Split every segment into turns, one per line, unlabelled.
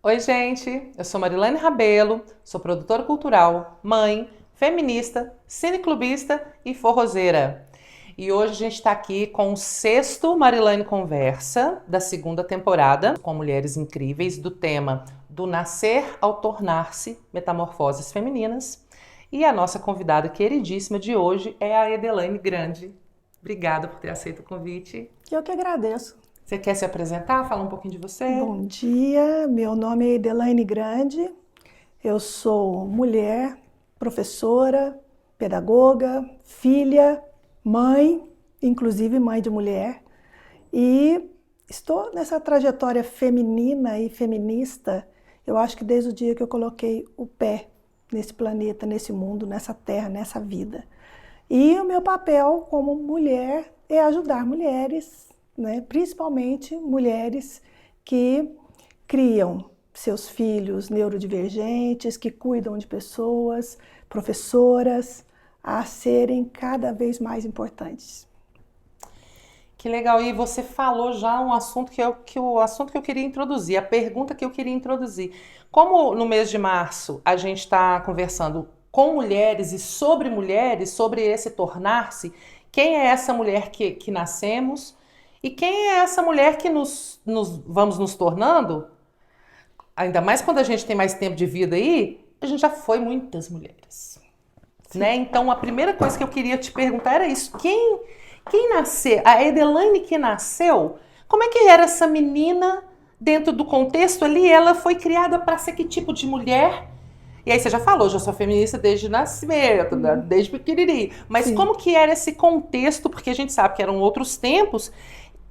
Oi, gente! Eu sou Marilane Rabelo, sou produtora cultural, mãe, feminista, cineclubista e forrozeira. E hoje a gente está aqui com o sexto Marilane Conversa da segunda temporada, com mulheres incríveis, do tema do nascer ao tornar-se, metamorfoses femininas. E a nossa convidada queridíssima de hoje é a Edelaine Grande. Obrigada por ter aceito o convite.
Eu que agradeço.
Você quer se apresentar? Falar um pouquinho de você?
Bom dia, meu nome é Edelaine Grande, eu sou mulher, professora, pedagoga, filha, mãe, inclusive mãe de mulher, e estou nessa trajetória feminina e feminista, eu acho que desde o dia que eu coloquei o pé nesse planeta, nesse mundo, nessa terra, nessa vida. E o meu papel como mulher é ajudar mulheres, né, principalmente mulheres que criam seus filhos neurodivergentes, que cuidam de pessoas, professoras, a serem cada vez mais importantes.
Que legal. E você falou já um assunto o assunto que eu queria introduzir, a pergunta que eu queria introduzir. Como no mês de março a gente está conversando com mulheres, sobre esse tornar-se, quem é essa mulher que nascemos e quem é essa mulher que vamos nos tornando? Ainda mais quando a gente tem mais tempo de vida aí, a gente já foi muitas mulheres, né? Então a primeira coisa que eu queria te perguntar era isso: quem nasceu, a Edelaine que nasceu, como é que era essa menina dentro do contexto ali? Ela foi criada para ser que tipo de mulher? E aí você já falou, já sou feminista desde nascimento, né? Desde pequenininho. Mas
Sim.
como que era esse contexto? Porque a gente sabe que eram outros tempos.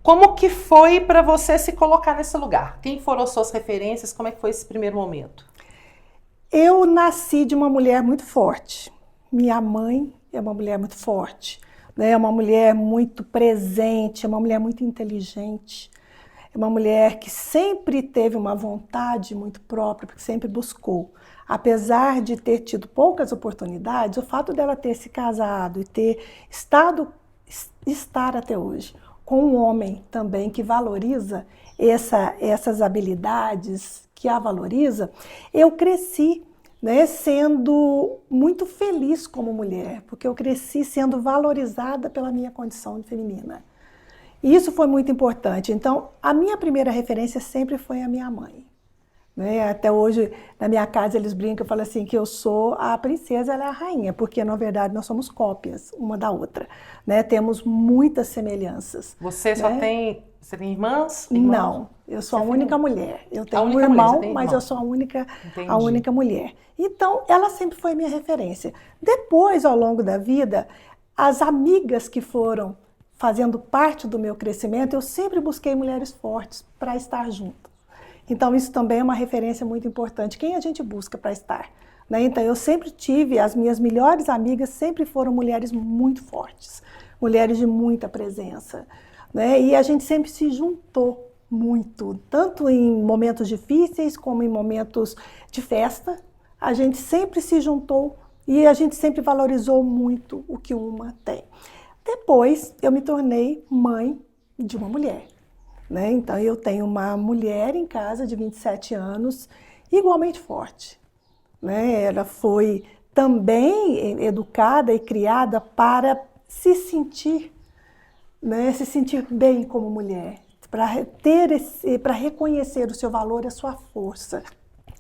Como que foi para você se colocar nesse lugar? Quem foram suas referências? Como é que foi esse primeiro momento?
Eu nasci de uma mulher muito forte. Minha mãe é uma mulher muito forte, né? É uma mulher muito presente, é uma mulher muito inteligente. É uma mulher que sempre teve uma vontade muito própria, porque sempre buscou. Apesar de ter tido poucas oportunidades, o fato dela ter se casado e ter estar até hoje com um homem também que valoriza essas habilidades, que a valoriza, eu cresci, né, sendo muito feliz como mulher, porque eu cresci sendo valorizada pela minha condição de feminina. E isso foi muito importante. Então, a minha primeira referência sempre foi a minha mãe, né? Até hoje, na minha casa, eles brincam, eu falo assim, que eu sou a princesa, ela é a rainha, porque, na verdade, nós somos cópias uma da outra, né? Temos muitas semelhanças, né?
Você tem irmãs? Irmãos?
Não, eu
Você
sou a
é filha
única
única.
mulher. Eu
A
tenho um
única mulher, você
irmão,
tem
mas eu
irmão.
sou a
Entendi.
única mulher. Então, ela sempre foi minha referência. Depois, ao longo da vida, as amigas que foram fazendo parte do meu crescimento, eu sempre busquei mulheres fortes para estar junto. Então, isso também é uma referência muito importante. Quem a gente busca para estar, né? Então, eu sempre tive, as minhas melhores amigas sempre foram mulheres muito fortes, mulheres de muita presença, né? E a gente sempre se juntou muito, tanto em momentos difíceis como em momentos de festa. A gente sempre se juntou e a gente sempre valorizou muito o que uma tem. Depois, eu me tornei mãe de uma mulher, né? Então, eu tenho uma mulher em casa de 27 anos, igualmente forte, né? Ela foi também educada e criada para se sentir, né? Se sentir bem como mulher, para reconhecer o seu valor, a sua força,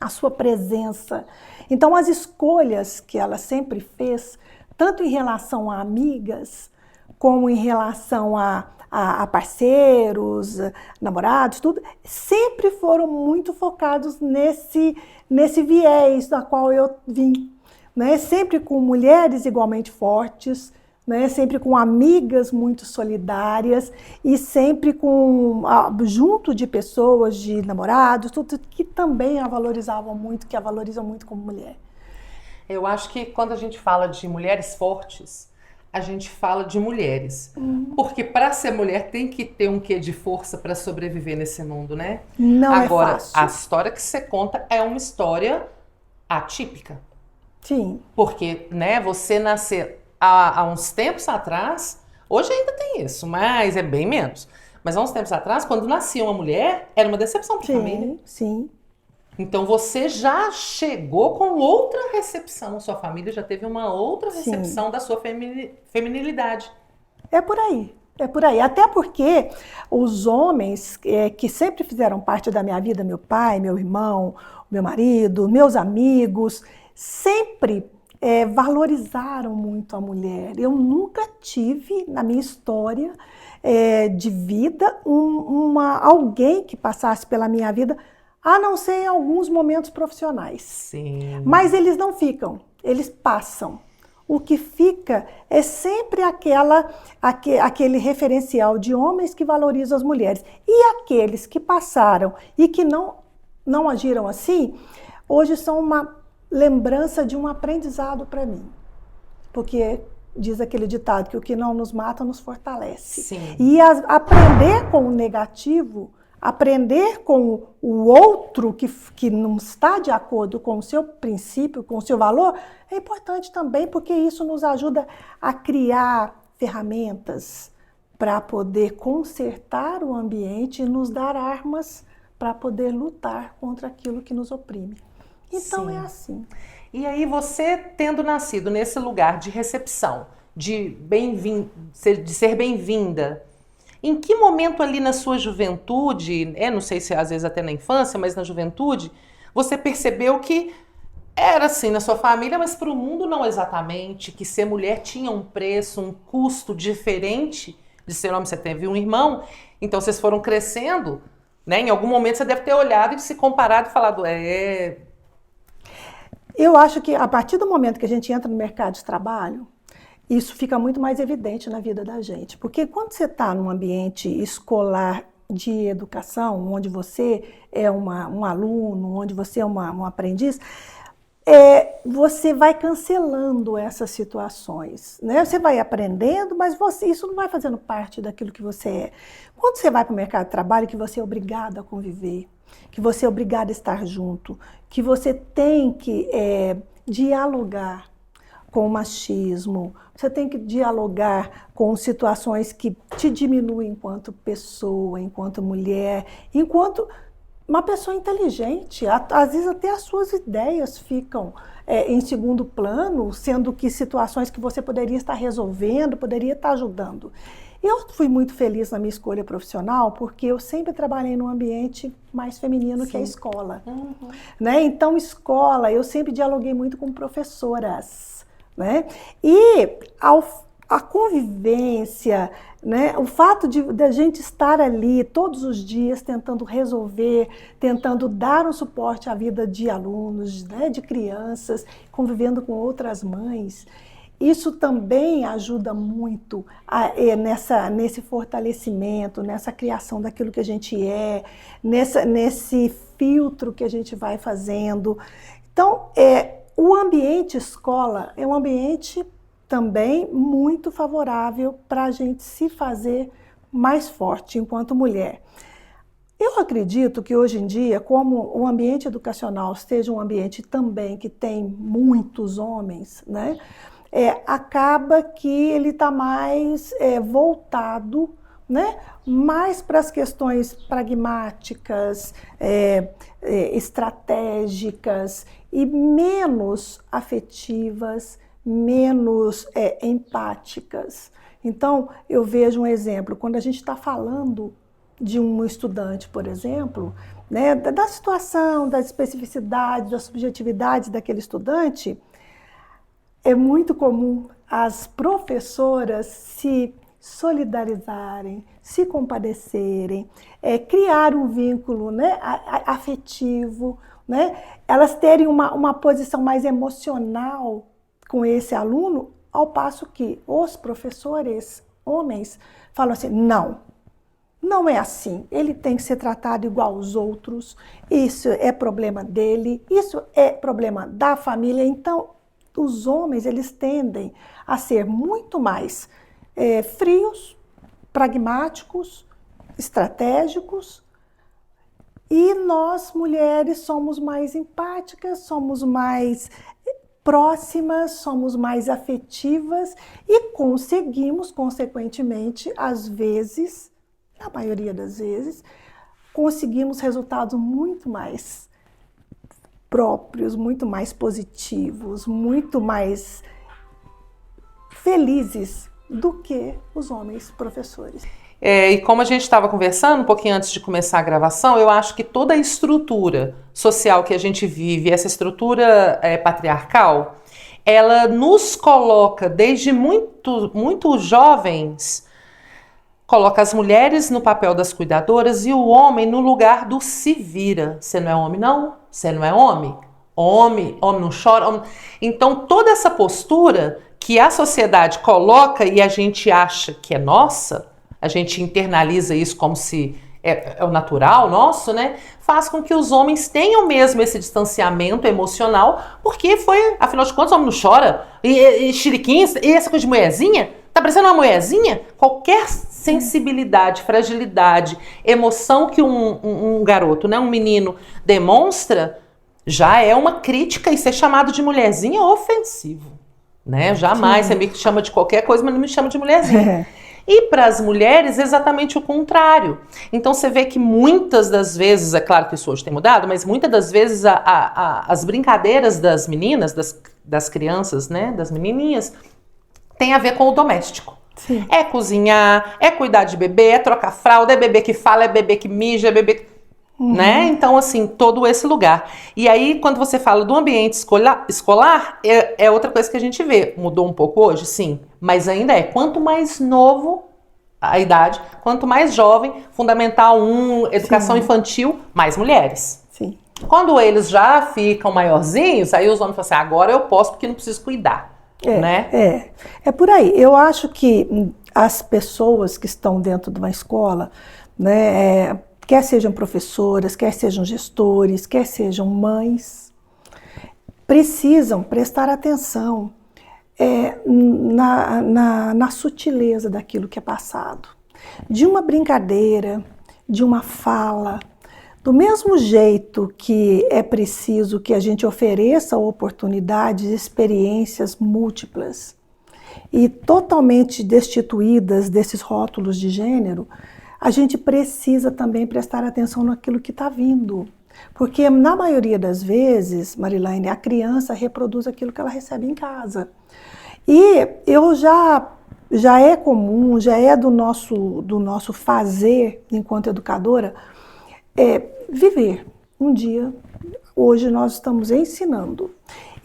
a sua presença. Então, as escolhas que ela sempre fez, tanto em relação a amigas, como em relação a parceiros, namorados, tudo, sempre foram muito focados nesse viés da qual eu vim, né? Sempre com mulheres igualmente fortes, né? Sempre com amigas muito solidárias e sempre junto de pessoas, de namorados, tudo que também a valorizavam muito, que a valorizam muito como mulher.
Eu acho que quando a gente fala de mulheres fortes, a gente fala de mulheres. Porque para ser mulher tem que ter um quê de força para sobreviver nesse mundo, né?
Não é
Agora, a
fácil.
história que você conta é uma história atípica.
Sim,
Porque, né, você nascer há uns tempos atrás, hoje ainda tem isso, mas é bem menos. Mas há uns tempos atrás, quando nascia uma mulher, era uma decepção para a família.
sim, sim.
Então você já chegou com outra recepção, sua família já teve uma outra
Sim,
recepção da sua feminilidade.
é por aí. É por aí. Até porque os homens que sempre fizeram parte da minha vida, meu pai, meu irmão, meu marido, meus amigos, sempre valorizaram muito a mulher. Eu nunca tive na minha história de vida alguém que passasse pela minha vida, a não ser em alguns momentos profissionais.
Sim,
Mas eles não ficam, eles passam. O que fica é sempre aquele referencial de homens que valorizam as mulheres. E aqueles que passaram e que não agiram assim, hoje são uma lembrança de um aprendizado para mim. Porque diz aquele ditado que o que não nos mata nos fortalece.
sim,
E aprender com o negativo, aprender com o outro que não está de acordo com o seu princípio, com o seu valor, é importante também, porque isso nos ajuda a criar ferramentas para poder consertar o ambiente e nos dar armas para poder lutar contra aquilo que nos oprime. Então é
sim.
assim.
E aí você tendo nascido nesse lugar de recepção, de ser bem-vinda, em que momento ali na sua juventude, não sei se às vezes até na infância, mas na juventude, você percebeu que era assim na sua família, mas para o mundo não exatamente, que ser mulher tinha um preço, um custo diferente de ser homem? Você teve um irmão, então vocês foram crescendo, né? Em algum momento você deve ter olhado e se comparado e falado,
Eu acho que a partir do momento que a gente entra no mercado de trabalho, isso fica muito mais evidente na vida da gente. Porque quando você está num ambiente escolar de educação, onde você é um aluno, onde você é um aprendiz, você vai cancelando essas situações, né? Você vai aprendendo, mas isso não vai fazendo parte daquilo que você é. Quando você vai para o mercado de trabalho, que você é obrigado a conviver, que você é obrigado a estar junto, que você tem que dialogar com o machismo, você tem que dialogar com situações que te diminuem enquanto pessoa, enquanto mulher, enquanto uma pessoa inteligente. Às vezes até as suas ideias ficam em segundo plano, sendo que situações que você poderia estar resolvendo, poderia estar ajudando. Eu fui muito feliz na minha escolha profissional porque eu sempre trabalhei num ambiente mais feminino que a
sim.
escola.
Uhum.
Né? Então, escola, eu sempre dialoguei muito com professoras. Né? E a convivência, né? O fato de a gente estar ali todos os dias tentando resolver, tentando dar um suporte à vida de alunos, né? De crianças, convivendo com outras mães, isso também ajuda muito nesse fortalecimento, nessa criação daquilo que a gente nesse filtro que a gente vai fazendo. Então, o ambiente escola é um ambiente também muito favorável para a gente se fazer mais forte enquanto mulher. Eu acredito que hoje em dia, como o ambiente educacional seja um ambiente também que tem muitos homens, né, acaba que ele está mais voltado, né, mais para as questões pragmáticas, estratégicas e menos afetivas, menos empáticas. Então, eu vejo um exemplo, quando a gente está falando de um estudante, por exemplo, né, da situação, das especificidades, das subjetividades daquele estudante, é muito comum as professoras se solidarizarem, se compadecerem, criar um vínculo, né, afetivo, né, elas terem uma posição mais emocional com esse aluno, ao passo que os professores homens falam assim, não é assim, ele tem que ser tratado igual aos outros, isso é problema dele, isso é problema da família. Então, os homens, eles tendem a ser muito mais frios, pragmáticos, estratégicos, e nós, mulheres, somos mais empáticas, somos mais próximas, somos mais afetivas e conseguimos, consequentemente, às vezes, na maioria das vezes, conseguimos resultados muito mais próprios, muito mais positivos, muito mais felizes do que os homens professores.
E como a gente estava conversando um pouquinho antes de começar a gravação, eu acho que toda a estrutura social que a gente vive, essa estrutura patriarcal, ela nos coloca desde muito jovens, coloca as mulheres no papel das cuidadoras e o homem no lugar do se vira. Você não é homem, não? Você não é homem? Homem não chora. Homem... Então toda essa postura que a sociedade coloca e a gente acha que é nossa, a gente internaliza isso como se é o natural nosso, né? Faz com que os homens tenham mesmo esse distanciamento emocional, porque foi, afinal de contas, o homem não chora. E xiriquinhos, e essa coisa de mulherzinha? Tá parecendo uma mulherzinha? Qualquer sensibilidade, fragilidade, emoção que um garoto, né, um menino demonstra, já é uma crítica, e ser chamado de mulherzinha é ofensivo. Né? Jamais, você me chama de qualquer coisa, mas não me chama de mulherzinha. E para as mulheres, exatamente o contrário. Então você vê que muitas das vezes, é claro que isso hoje tem mudado, mas muitas das vezes as brincadeiras das meninas, das crianças, né, das menininhas, tem a ver com o doméstico.
Sim.
É cozinhar, é cuidar de bebê, é trocar fralda, é bebê que fala, é bebê que mija, é bebê... Né? Então, assim, todo esse lugar. E aí, quando você fala do ambiente escolar, é outra coisa que a gente vê. Mudou um pouco hoje, sim, mas ainda quanto mais novo a idade, quanto mais jovem, Fundamental 1, educação infantil, mais mulheres.
Sim.
Quando eles já ficam maiorzinhos, aí os homens falam assim, agora eu posso porque não preciso cuidar. Né?
É por aí. Eu acho que as pessoas que estão dentro de uma escola, né, quer sejam professoras, quer sejam gestores, quer sejam mães, precisam prestar atenção na sutileza daquilo que é passado. De uma brincadeira, de uma fala, do mesmo jeito que é preciso que a gente ofereça oportunidades, experiências múltiplas e totalmente destituídas desses rótulos de gênero, a gente precisa também prestar atenção naquilo que está vindo. Porque, na maioria das vezes, Marilaine, a criança reproduz aquilo que ela recebe em casa. E já é comum, já é do nosso fazer enquanto educadora, viver. Um dia, hoje nós estamos ensinando.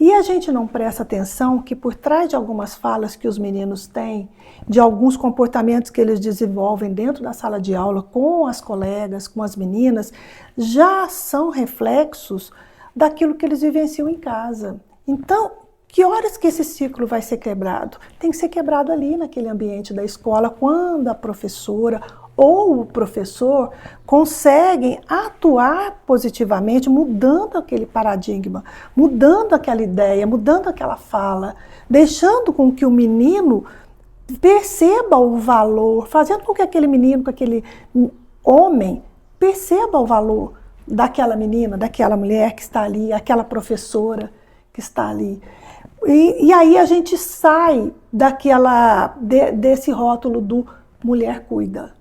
E a gente não presta atenção que por trás de algumas falas que os meninos têm, de alguns comportamentos que eles desenvolvem dentro da sala de aula com as colegas, com as meninas, já são reflexos daquilo que eles vivenciam em casa. Então, que horas que esse ciclo vai ser quebrado? Tem que ser quebrado ali naquele ambiente da escola, quando a professora ou o professor conseguem atuar positivamente, mudando aquele paradigma, mudando aquela ideia, mudando aquela fala, deixando com que o menino perceba o valor, fazendo com que aquele menino, com aquele homem, perceba o valor daquela menina, daquela mulher que está ali, aquela professora que está ali. E aí a gente sai desse rótulo do mulher cuida.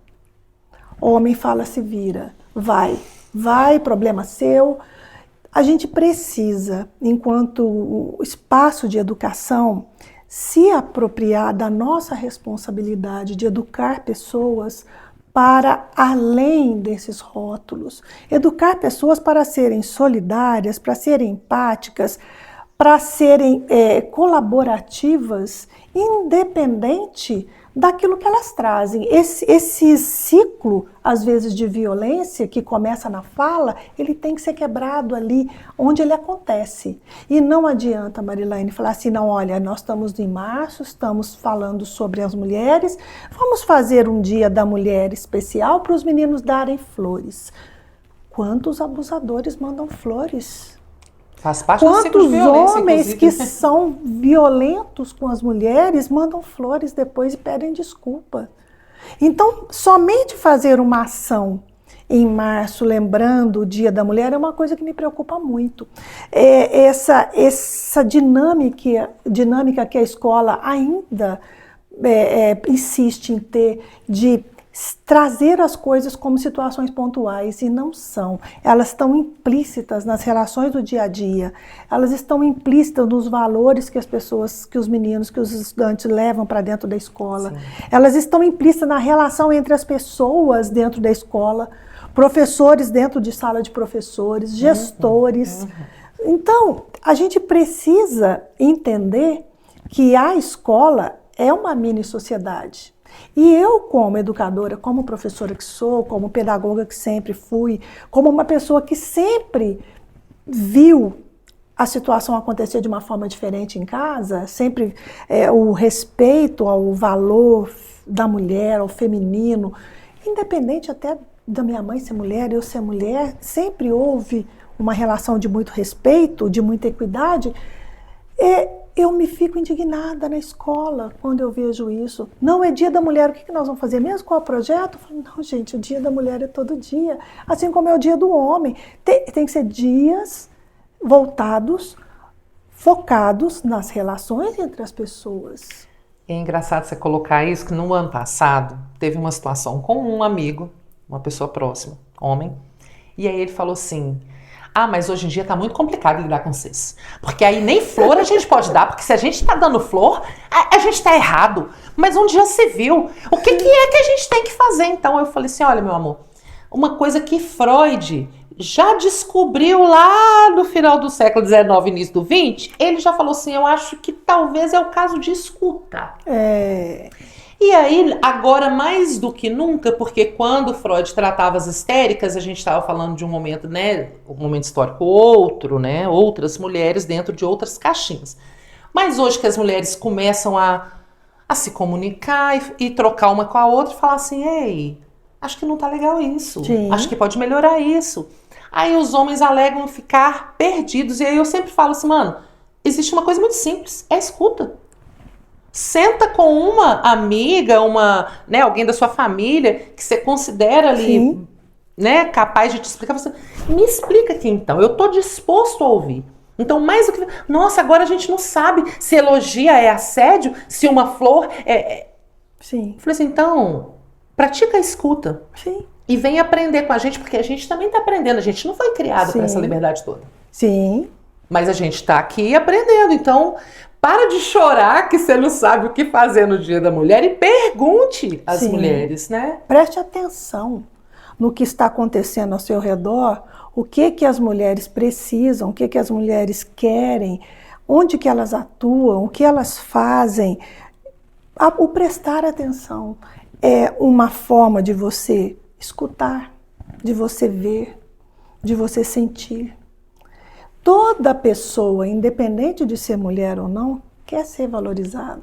Homem fala, se vira, vai, problema seu. A gente precisa, enquanto espaço de educação, se apropriar da nossa responsabilidade de educar pessoas para além desses rótulos. Educar pessoas para serem solidárias, para serem empáticas, para serem colaborativas, independente daquilo que elas trazem. Esse ciclo, às vezes, de violência que começa na fala, ele tem que ser quebrado ali onde ele acontece. E não adianta, Marilaine, falar assim, não, olha, nós estamos em março, estamos falando sobre as mulheres, vamos fazer um dia da mulher especial para os meninos darem flores. Quantos abusadores mandam flores?
Faz parte do ciclo de violência,
quantos homens
inclusive,
que são violentos com as mulheres mandam flores depois e pedem desculpa. Então, somente fazer uma ação em março, lembrando o Dia da Mulher, é uma coisa que me preocupa muito. Essa dinâmica que a escola ainda insiste em ter, de trazer as coisas como situações pontuais, e não são. Elas estão implícitas nas relações do dia a dia, elas estão implícitas nos valores que as pessoas, que os meninos, que os estudantes levam para dentro da escola. Sim. Elas estão implícitas na relação entre as pessoas dentro da escola, professores dentro de sala de professores, gestores. Então, a gente precisa entender que a escola é uma mini sociedade. E eu, como educadora, como professora que sou, como pedagoga que sempre fui, como uma pessoa que sempre viu a situação acontecer de uma forma diferente em casa, sempre o respeito ao valor da mulher, ao feminino, independente até da minha mãe ser mulher, eu ser mulher, sempre houve uma relação de muito respeito, de muita equidade. Eu me fico indignada na escola quando eu vejo isso. Não é dia da mulher, o que nós vamos fazer mesmo? Qual é o projeto? Eu falo, não, gente, o dia da mulher é todo dia, assim como é o dia do homem. Tem que ser dias voltados, focados nas relações entre as pessoas.
É engraçado você colocar isso, que no ano passado teve uma situação com um amigo, uma pessoa próxima, homem, e aí ele falou assim: ah, mas hoje em dia tá muito complicado lidar com vocês. Porque aí nem flor a gente pode dar, porque se a gente tá dando flor, a gente tá errado. Mas um dia se viu. O que é que a gente tem que fazer? Então eu falei assim, olha, meu amor, uma coisa que Freud já descobriu lá no final do século XIX, início do XX, ele já falou assim, eu acho que talvez é o caso de escuta. E aí, agora mais do que nunca, porque quando Freud tratava as histéricas, a gente estava falando de um momento, né, um momento histórico outro, né, outras mulheres dentro de outras caixinhas. Mas hoje que as mulheres começam a se comunicar e trocar uma com a outra e falar assim, ei, acho que não tá legal isso, Sim. acho que pode melhorar isso. Aí os homens alegam ficar perdidos, e aí eu sempre falo assim, mano, existe uma coisa muito simples, é a escuta. Senta com uma amiga, né, alguém da sua família que você considera ali, né, capaz de te explicar. Você me explica aqui então, eu tô disposto a ouvir. Então, mais do que... Nossa, agora a gente não sabe se elogia é assédio, se uma flor é...
Sim.
Eu falei assim, então, pratica a escuta.
Sim.
E vem aprender com a gente, porque a gente também tá aprendendo. A gente não foi criado para essa liberdade toda.
Sim.
Mas a gente tá aqui aprendendo, então... Para de chorar que você não sabe o que fazer no Dia da Mulher e pergunte às mulheres, né?
Preste atenção no que está acontecendo ao seu redor, o que as mulheres precisam, o que as mulheres querem, onde que elas atuam, o que elas fazem. O prestar atenção é uma forma de você escutar, de você ver, de você sentir. Toda pessoa, independente de ser mulher ou não, quer ser valorizada.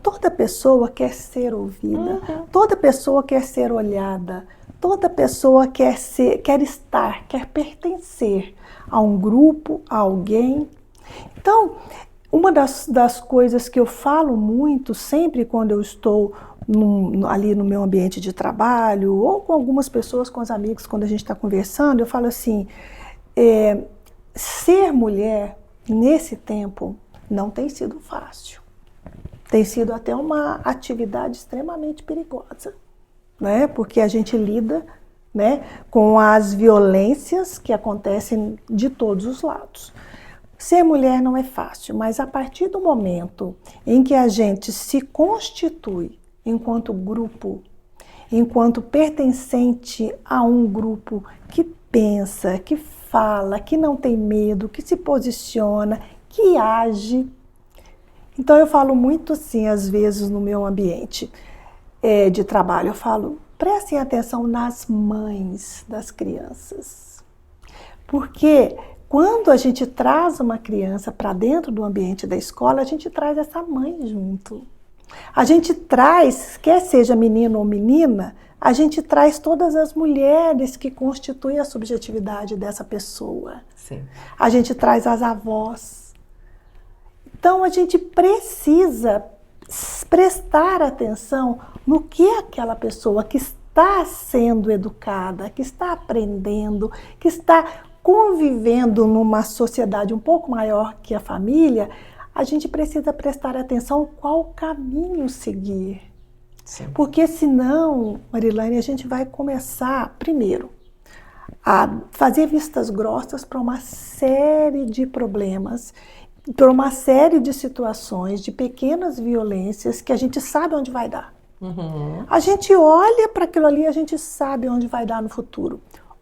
Toda pessoa quer ser ouvida. Toda pessoa quer ser olhada. Toda pessoa quer estar, quer pertencer a um grupo, a alguém. Então, uma das coisas que eu falo muito, sempre quando eu estou ali no meu ambiente de trabalho, ou com algumas pessoas, com os amigos, quando a gente está conversando, eu falo assim... Ser mulher, nesse tempo, não tem sido fácil. Tem sido até uma atividade extremamente perigosa, né? Porque a gente lida, né, com as violências que acontecem de todos os lados. Ser mulher não é fácil, mas a partir do momento em que a gente se constitui enquanto grupo, enquanto pertencente a um grupo que pensa, que fala, que não tem medo, que se posiciona, que age. Então eu falo muito assim, às vezes no meu ambiente de trabalho, eu falo, prestem atenção nas mães das crianças. Porque quando a gente traz uma criança para dentro do ambiente da escola, a gente traz essa mãe junto. A gente traz, quer seja menino ou menina, a gente traz todas as mulheres que constituem a subjetividade dessa pessoa.
Sim.
A gente traz as avós. Então, a gente precisa prestar atenção no que aquela pessoa que está sendo educada, que está aprendendo, que está convivendo numa sociedade um pouco maior que a família, a gente precisa prestar atenção qual caminho seguir.
Sim.
Porque senão, Marilane, a gente vai começar, primeiro, a fazer vistas grossas para uma série de problemas, para uma série de situações, de pequenas violências que a gente sabe onde vai dar.
Uhum.
A gente olha para aquilo ali e a gente sabe onde vai dar no futuro.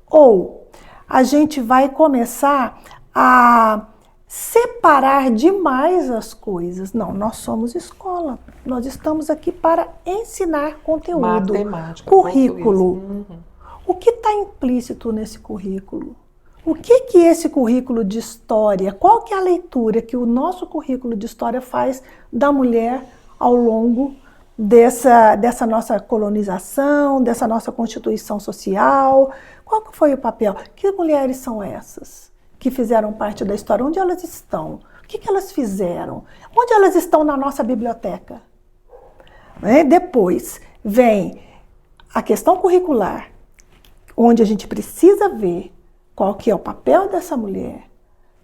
Ou a gente vai começar a separar demais as coisas. Não, nós somos escola. Nós estamos aqui para ensinar conteúdo.
Matemática,
currículo.
Uhum.
O que está implícito nesse currículo? O que esse currículo de história, qual que é a leitura que o nosso currículo de história faz da mulher ao longo dessa nossa colonização, dessa nossa constituição social? Qual que foi o papel? Que mulheres são essas que fizeram parte da história? Onde elas estão? O que elas fizeram? Onde elas estão na nossa biblioteca? Depois vem a questão curricular, onde a gente precisa ver qual que é o papel dessa mulher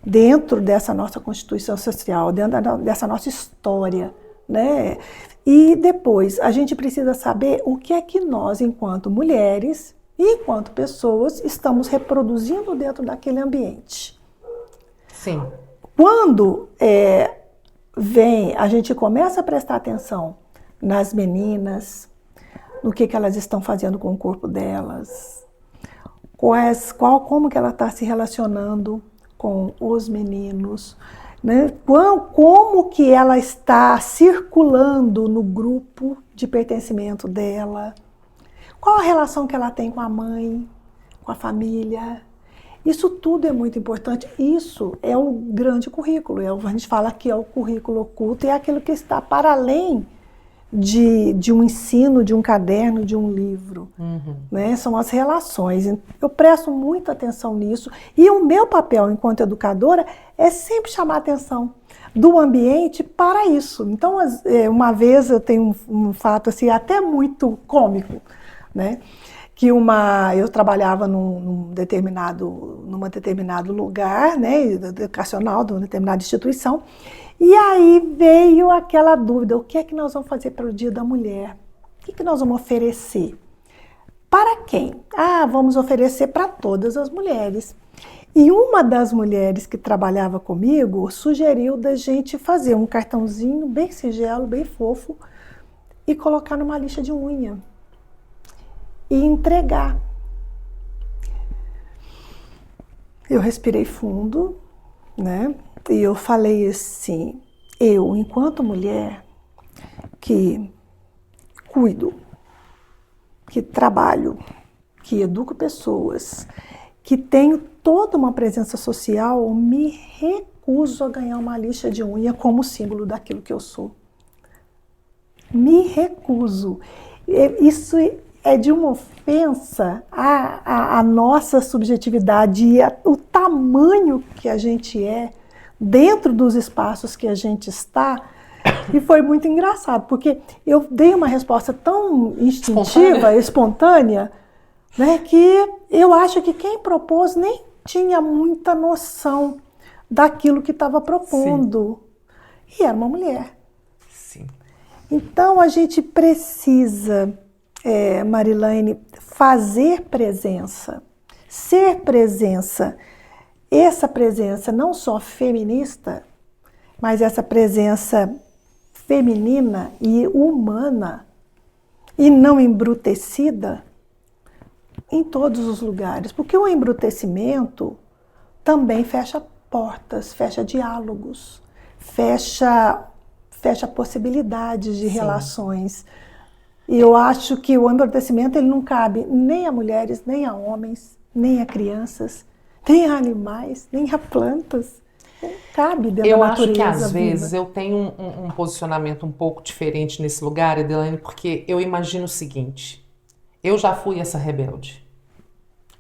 dentro dessa nossa constituição social, dentro dessa nossa história, né? E depois a gente precisa saber o que é que nós, enquanto mulheres e enquanto pessoas, estamos reproduzindo dentro daquele ambiente.
Sim.
Quando a gente começa a prestar atenção nas meninas, no que elas estão fazendo com o corpo delas, como que ela está se relacionando com os meninos, né? Como que ela está circulando no grupo de pertencimento dela, qual a relação que ela tem com a mãe, com a família. Isso tudo é muito importante. Isso é o grande currículo. A gente fala que é o currículo oculto, é aquilo que está para além de um ensino, de um caderno, de um livro.
Uhum.
Né? São as relações. Eu presto muita atenção nisso. E o meu papel enquanto educadora é sempre chamar a atenção do ambiente para isso. Então, uma vez eu tenho um fato assim, até muito cômico, né? Que eu trabalhava numa determinado lugar, né, educacional, de uma determinada instituição, e aí veio aquela dúvida: o que é que nós vamos fazer para o Dia da Mulher? O que nós vamos oferecer? Para quem? Vamos oferecer para todas as mulheres. E uma das mulheres que trabalhava comigo sugeriu da gente fazer um cartãozinho bem singelo, bem fofo, e colocar numa lixa de unha. E entregar. Eu respirei fundo, né? E eu falei assim: eu, enquanto mulher que cuido, que trabalho, que educo pessoas, que tenho toda uma presença social, me recuso a ganhar uma lixa de unha como símbolo daquilo que eu sou. Me recuso. Isso é de uma ofensa à nossa subjetividade e o tamanho que a gente é dentro dos espaços que a gente está. E foi muito engraçado, porque eu dei uma resposta tão instintiva, espontânea, né, que eu acho que quem propôs nem tinha muita noção daquilo que estava propondo. Sim. E era uma mulher.
Sim.
Então a gente precisa, Marilane, fazer presença, ser presença. Essa presença não só feminista, mas essa presença feminina e humana e não embrutecida em todos os lugares. Porque o embrutecimento também fecha portas, fecha diálogos, fecha possibilidades de relações. E eu acho que o embrutecimento ele não cabe nem a mulheres, nem a homens, nem a crianças, nem a animais, nem a plantas. Não cabe dentro da natureza.
Eu acho que às
viva.
vezes eu tenho um posicionamento um pouco diferente nesse lugar, Edelaine, porque eu imagino o seguinte: eu já fui essa rebelde.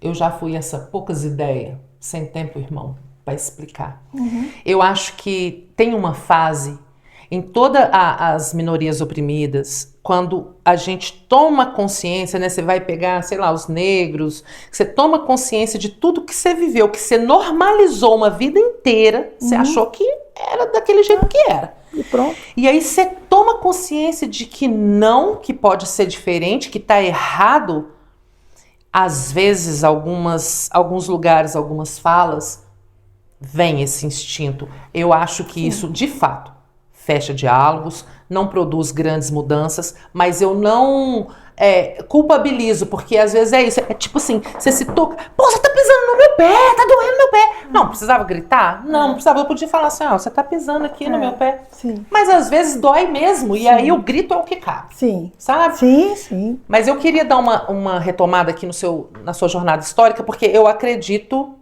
Eu já fui essa poucas ideias, sem tempo, irmão, para explicar.
Uhum.
Eu acho que tem uma fase em todas as minorias oprimidas, quando a gente toma consciência, né? Você vai pegar, sei lá, os negros, você toma consciência de tudo que você viveu, que você normalizou uma vida inteira, você achou que era daquele jeito que era.
E pronto.
E aí você toma consciência de que não, que pode ser diferente, que tá errado. Às vezes, alguns lugares, algumas falas, vem esse instinto. Eu acho que isso, de fato, fecha diálogos, não produz grandes mudanças, mas eu não culpabilizo, porque às vezes é isso. É tipo assim, você se toca, pô, você tá pisando no meu pé, tá doendo meu pé. Não, precisava gritar? Não precisava. Eu podia falar assim, ó, você tá pisando aqui no meu pé.
Sim.
Mas às vezes dói mesmo, e aí o grito é o que cabe.
Sim.
Sabe?
Sim, sim.
Mas eu queria dar uma retomada aqui na sua jornada histórica, porque eu acredito,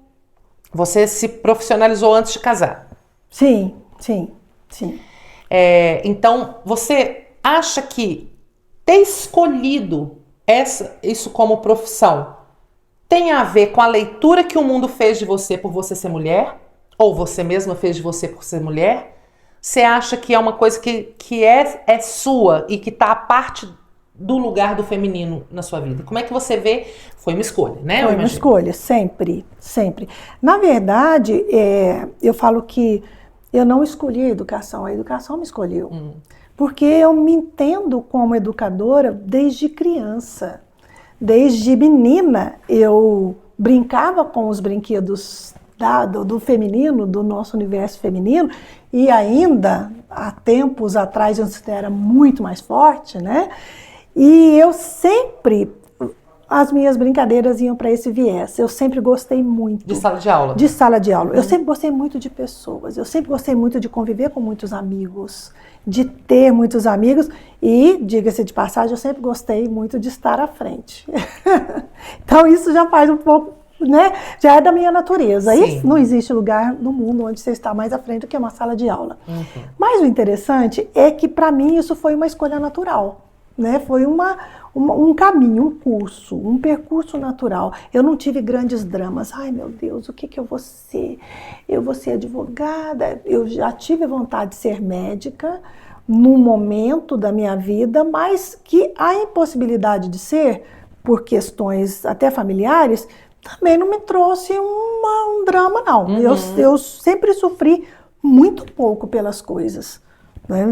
você se profissionalizou antes de casar.
Sim, sim, sim.
Então, você acha que ter escolhido isso como profissão tem a ver com a leitura que o mundo fez de você por você ser mulher? Ou você mesma fez de você por ser mulher? Você acha que é uma coisa que é sua e que está a parte do lugar do feminino na sua vida? Como é que você vê? Foi uma escolha, né?
Foi uma escolha, sempre, sempre. Na verdade, eu falo que eu não escolhi a educação me escolheu. Porque eu me entendo como educadora desde criança. Desde menina, eu brincava com os brinquedos do feminino, do nosso universo feminino, e ainda, há tempos atrás, eu era muito mais forte, né? E eu sempre, as minhas brincadeiras iam para esse viés. Eu sempre gostei muito.
De sala de aula?
De sala de aula. Eu sempre gostei muito de pessoas. Eu sempre gostei muito de conviver com muitos amigos, de ter muitos amigos. E, diga-se de passagem, eu sempre gostei muito de estar à frente. Então, isso já faz um pouco, né? Já é da minha natureza. E não existe lugar no mundo onde você está mais à frente do que uma sala de aula. Mas o interessante é que, para mim, isso foi uma escolha natural. Né? Foi um caminho, um curso, um percurso natural. Eu não tive grandes dramas. Ai, meu Deus, o que eu vou ser? Eu vou ser advogada. Eu já tive vontade de ser médica num momento da minha vida, mas que a impossibilidade de ser, por questões até familiares, também não me trouxe um drama, não. Eu sempre sofri muito pouco pelas coisas.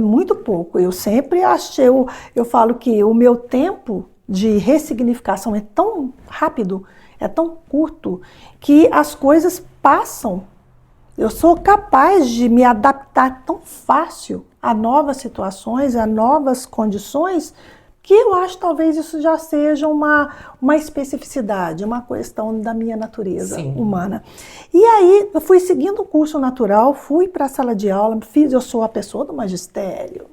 Muito pouco. Eu sempre achei, eu falo que o meu tempo de ressignificação é tão rápido, é tão curto, que as coisas passam. Eu sou capaz de me adaptar tão fácil a novas situações, a novas condições, que eu acho que talvez isso já seja uma especificidade, uma questão da minha natureza humana. E aí, eu fui seguindo o curso natural, fui para a sala de aula, eu sou a pessoa do magistério.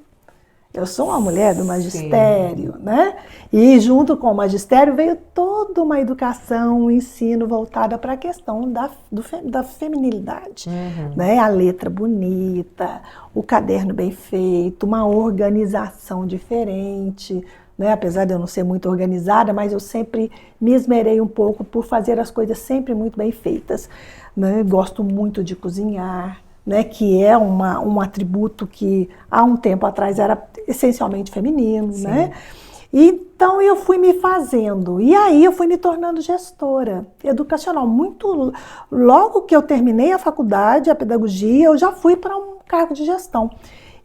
Eu sou uma mulher do magistério, né? E junto com o magistério veio toda uma educação, um ensino voltada para a questão da feminilidade. Né? A letra bonita, o caderno bem feito, uma organização diferente. Né? Apesar de eu não ser muito organizada, mas eu sempre me esmerei um pouco por fazer as coisas sempre muito bem feitas. Né? Gosto muito de cozinhar. Né, que é um atributo que há um tempo atrás era essencialmente feminino, né? Então eu fui me fazendo, e aí eu fui me tornando gestora educacional. Logo que eu terminei a faculdade, a pedagogia, eu já fui para um cargo de gestão.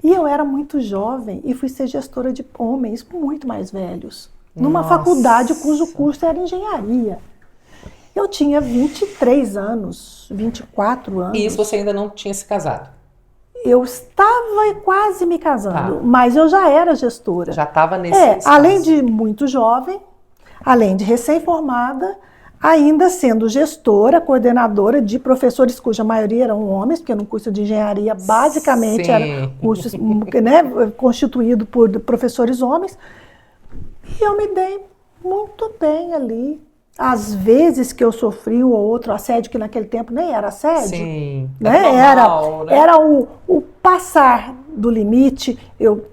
E eu era muito jovem e fui ser gestora de homens muito mais velhos, numa faculdade cujo curso era engenharia. Eu tinha 23 anos, 24 anos.
E isso você ainda não tinha se casado?
Eu estava quase me casando, mas eu já era gestora.
Já estava nesse espaço.
Além de muito jovem, além de recém-formada, ainda sendo gestora, coordenadora de professores cuja maioria eram homens, porque no curso de engenharia basicamente era curso, né, constituído por professores homens. E eu me dei muito bem ali. Às vezes que eu sofri um ou outro assédio, que naquele tempo nem era assédio, né? Era o passar do limite. Eu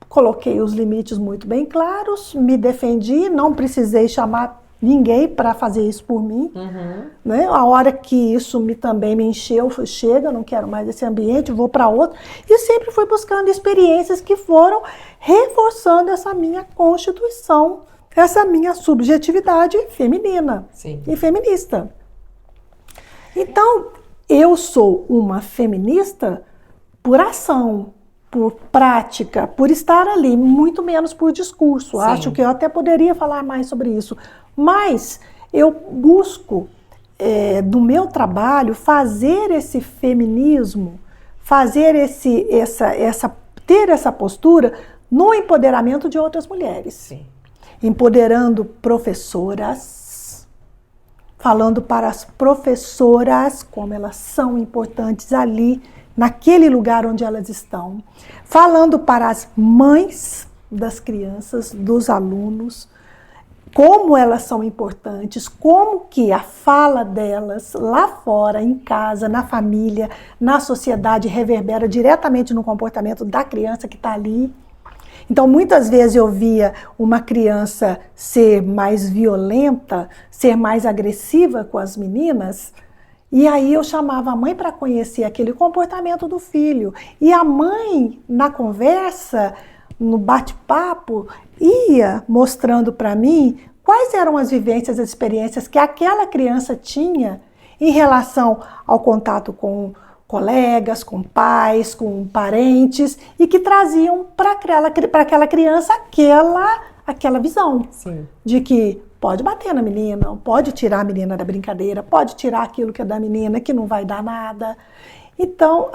coloquei os limites muito bem claros, me defendi, não precisei chamar ninguém para fazer isso por mim. Né? A hora que isso também me encheu, chega, não quero mais esse ambiente, vou para outro. E sempre fui buscando experiências que foram reforçando essa minha constituição, essa minha subjetividade feminina e feminista. Então, eu sou uma feminista por ação, por prática, por estar ali, muito menos por discurso.
Sim.
Acho que eu até poderia falar mais sobre isso. Mas eu busco, do meu trabalho, fazer esse feminismo, fazer ter essa postura no empoderamento de outras mulheres.
Sim.
Empoderando professoras, falando para as professoras como elas são importantes ali, naquele lugar onde elas estão, falando para as mães das crianças, dos alunos, como elas são importantes, como que a fala delas lá fora, em casa, na família, na sociedade, reverbera diretamente no comportamento da criança que está ali. Então, muitas vezes eu via uma criança ser mais violenta, ser mais agressiva com as meninas, e aí eu chamava a mãe para conhecer aquele comportamento do filho. E a mãe, na conversa, no bate-papo, ia mostrando para mim quais eram as vivências, as experiências que aquela criança tinha em relação ao contato com colegas, com pais, com parentes, e que traziam para aquela criança aquela visão.
Sim.
De que pode bater na menina, pode tirar a menina da brincadeira, pode tirar aquilo que é da menina, que não vai dar nada. Então,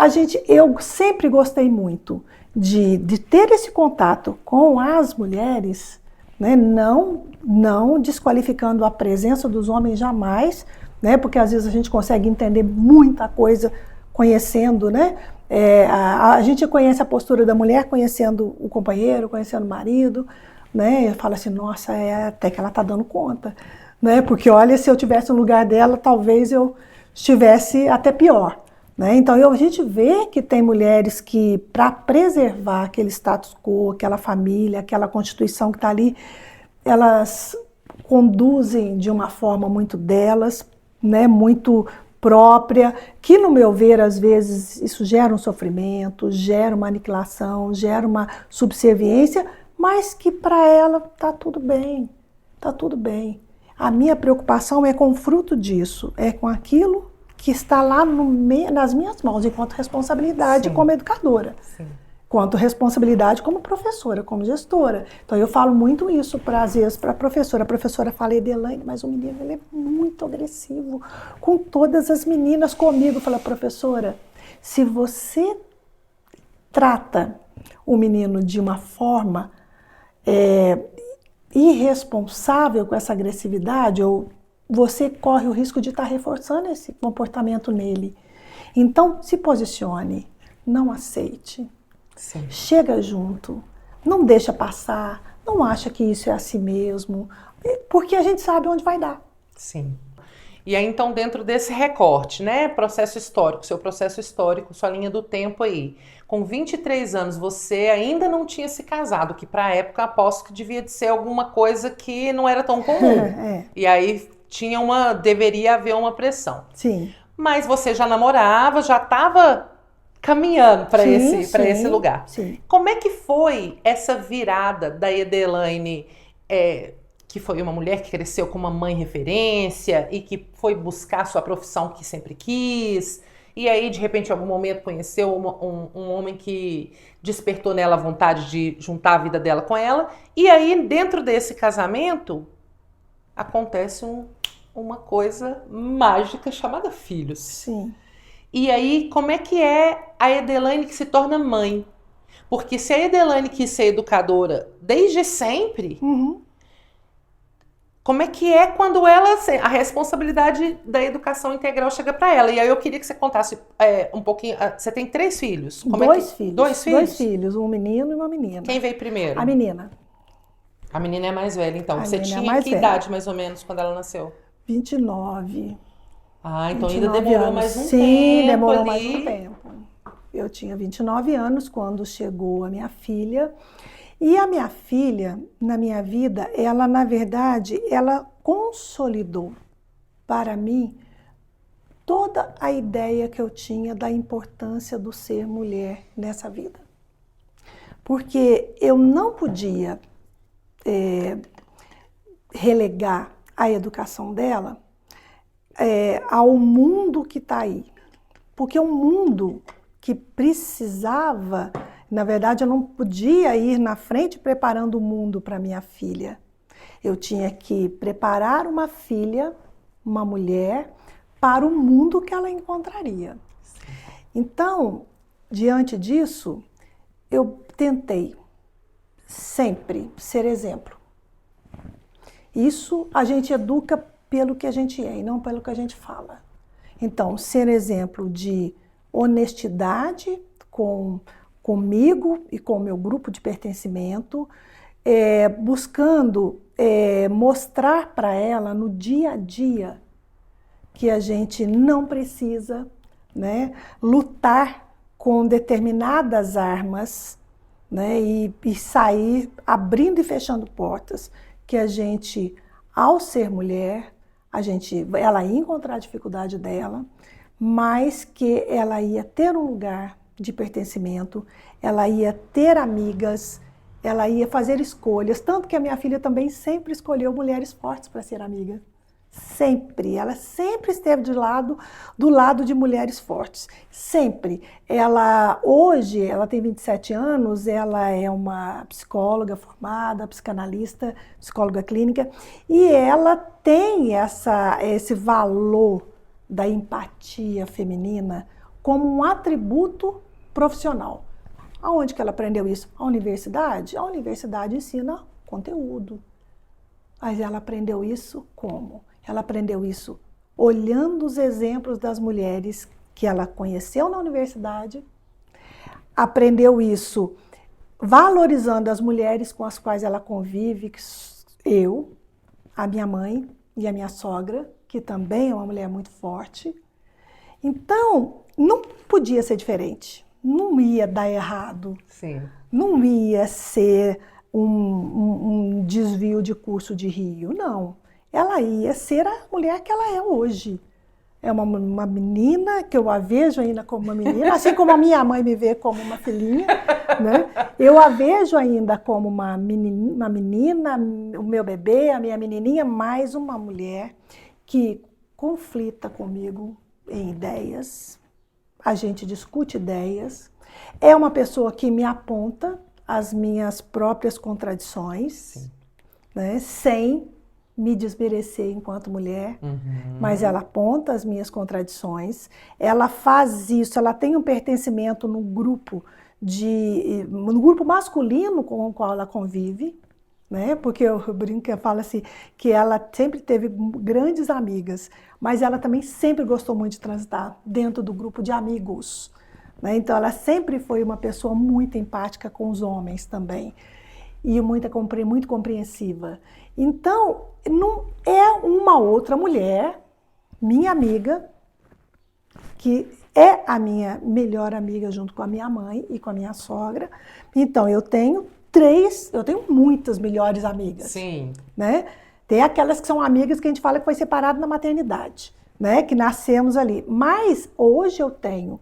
eu sempre gostei muito de ter esse contato com as mulheres, né? Não desqualificando a presença dos homens jamais, né? Porque às vezes a gente consegue entender muita coisa conhecendo, né? A gente conhece a postura da mulher conhecendo o companheiro, conhecendo o marido, né? Eu falo assim, nossa, até que ela está dando conta, né? Porque olha, se eu tivesse no lugar dela, talvez eu estivesse até pior, né? Então a gente vê que tem mulheres que, para preservar aquele status quo, aquela família, aquela constituição que está ali, elas conduzem de uma forma muito delas, né? Muito própria, que no meu ver, às vezes, isso gera um sofrimento, gera uma aniquilação, gera uma subserviência, mas que para ela tá tudo bem, tá tudo bem. A minha preocupação é com o fruto disso, é com aquilo que está lá nas minhas mãos, enquanto responsabilidade. Sim. Como educadora, sim, quanto responsabilidade como professora, como gestora. Então eu falo muito isso, às vezes, para a professora fala, Edelaine, mas o menino ele é muito agressivo com todas as meninas, comigo. Fala, professora, se você trata o menino de uma forma irresponsável com essa agressividade, ou você corre o risco de estar reforçando esse comportamento nele. Então, se posicione, não aceite. Sim. Chega junto, não deixa passar, não acha que isso é assim mesmo, porque a gente sabe onde vai dar.
Sim. E aí, então, dentro desse recorte, né, processo histórico, seu processo histórico, sua linha do tempo aí, com 23 anos, você ainda não tinha se casado, que para a época aposto que devia de ser alguma coisa que não era tão comum. E aí deveria haver uma pressão.
Sim.
Mas você já namorava, já estava caminhando para esse lugar.
Sim.
Como é que foi essa virada da Edelaine, que foi uma mulher que cresceu com uma mãe referência e que foi buscar sua profissão que sempre quis, e aí de repente em algum momento conheceu um homem que despertou nela a vontade de juntar a vida dela com ela, e aí dentro desse casamento acontece uma coisa mágica chamada filhos.
Sim.
E aí, como é que é a Edelaine que se torna mãe? Porque se a Edelaine quis ser educadora desde sempre, como é que é quando a responsabilidade da educação integral chega para ela? E aí eu queria que você contasse um pouquinho. Você tem 3 filhos?
Dois filhos.
2 filhos?
2 filhos, um menino e uma menina.
Quem veio primeiro?
A menina.
A menina é mais velha, então. Você tinha que idade, mais ou menos, quando ela nasceu?
29.
Ah, então ainda demorou
anos.
mais um tempo.
Sim, demorou
ali.
mais um tempo. Eu tinha 29 anos quando chegou a minha filha. E a minha filha, na minha vida, ela, na verdade, ela consolidou para mim toda a ideia que eu tinha da importância do ser mulher nessa vida. Porque eu não podia relegar a educação dela ao mundo que está aí. Porque o mundo que precisava Na verdade, eu não podia ir na frente preparando o mundo para minha filha. Eu tinha que preparar uma filha, uma mulher, para o mundo que ela encontraria. Então, diante disso, eu tentei sempre ser exemplo. Isso a gente educa pelo que a gente é e não pelo que a gente fala. Então, ser exemplo de honestidade comigo e com o meu grupo de pertencimento, buscando mostrar para ela no dia a dia que a gente não precisa, né, lutar com determinadas armas, né, e sair abrindo e fechando portas, que a gente, ao ser mulher, ela ia encontrar a dificuldade dela, mas que ela ia ter um lugar de pertencimento, ela ia ter amigas, ela ia fazer escolhas, tanto que a minha filha também sempre escolheu mulheres fortes para ser amiga. Sempre, ela sempre esteve do lado de mulheres fortes, sempre. Hoje, ela tem 27 anos, ela é uma psicóloga formada, psicanalista, psicóloga clínica, e ela tem esse valor da empatia feminina como um atributo profissional. Aonde que ela aprendeu isso? A universidade? A universidade ensina conteúdo. Mas ela aprendeu isso como? Ela aprendeu isso olhando os exemplos das mulheres que ela conheceu na universidade, aprendeu isso valorizando as mulheres com as quais ela convive, eu, a minha mãe e a minha sogra, que também é uma mulher muito forte. Então, não podia ser diferente, não ia dar errado,
Sim.
não ia ser um desvio de curso de Rio, não. Ela ia ser a mulher que ela é hoje. É uma menina, que eu a vejo ainda como uma menina, assim como a minha mãe me vê como uma filhinha, né? Eu a vejo ainda como uma menina, o meu bebê, a minha menininha, mais uma mulher que conflita comigo em ideias, a gente discute ideias, é uma pessoa que me aponta as minhas próprias contradições, né? Sem me desmerecer enquanto mulher, mas ela aponta as minhas contradições, ela faz isso, ela tem um pertencimento no grupo masculino com o qual ela convive, né? Porque eu brinco, eu falo assim, que ela sempre teve grandes amigas, mas ela também sempre gostou muito de transitar dentro do grupo de amigos, né? Então ela sempre foi uma pessoa muito empática com os homens também, e muito compreensiva. Então, não é uma outra mulher, minha amiga, que é a minha melhor amiga junto com a minha mãe e com a minha sogra. Então, eu tenho muitas melhores amigas.
Sim.
Né? Tem aquelas que são amigas que a gente fala que foi separado na maternidade, né? Que nascemos ali. Mas hoje eu tenho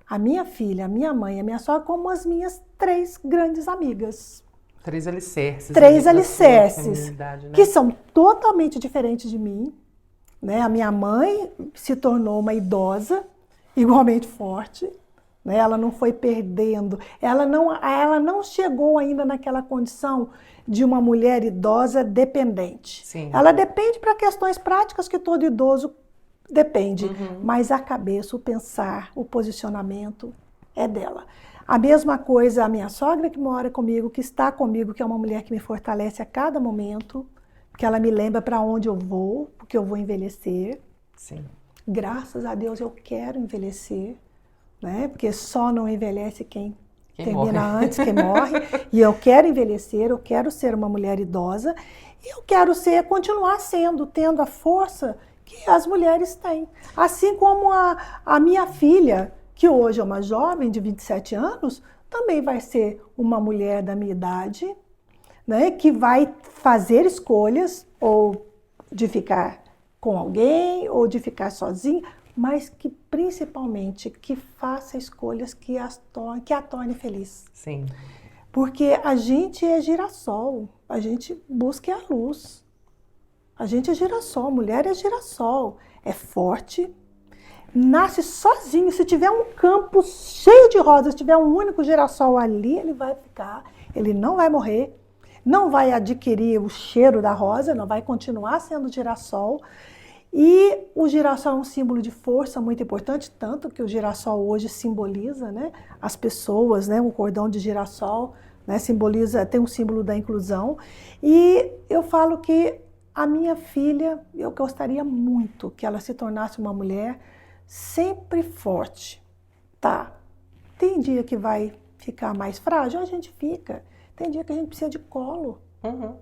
a minha filha, a minha mãe e a minha sogra como as minhas 3 grandes amigas.
3 alicerces.
3 alicerces,
né?
que são totalmente diferentes de mim, né? A minha mãe se tornou uma idosa, igualmente forte, né? Ela não foi perdendo, ela não chegou ainda naquela condição de uma mulher idosa dependente.
Sim.
Ela depende para questões práticas que todo idoso depende, mas a cabeça, o pensar, o posicionamento é dela. A mesma coisa a minha sogra que mora comigo, que está comigo, que é uma mulher que me fortalece a cada momento, que ela me lembra para onde eu vou, porque eu vou envelhecer.
Sim.
Graças a Deus eu quero envelhecer, né? Porque só não envelhece quem termina
morre.
antes, quem morre. E eu quero envelhecer, eu quero ser uma mulher idosa, e eu quero continuar tendo a força que as mulheres têm. Assim como a minha filha, que hoje é uma jovem de 27 anos, também vai ser uma mulher da minha idade, né, que vai fazer escolhas ou de ficar com alguém ou de ficar sozinha, mas que principalmente que faça escolhas que a torne feliz.
Sim.
Porque a gente é girassol, a gente busca a luz. A gente é girassol, mulher é girassol, é forte, nasce sozinho. Se tiver um campo cheio de rosas, se tiver um único girassol ali, ele vai ficar, ele não vai morrer, não vai adquirir o cheiro da rosa, não vai continuar sendo girassol. E o girassol é um símbolo de força muito importante, tanto que o girassol hoje simboliza, né, as pessoas, né, um cordão de girassol, né, simboliza, tem um símbolo da inclusão. E eu falo que a minha filha, eu gostaria muito que ela se tornasse uma mulher sempre forte. Tá, tem dia que vai ficar mais frágil, a gente fica. Tem dia que a gente precisa de colo.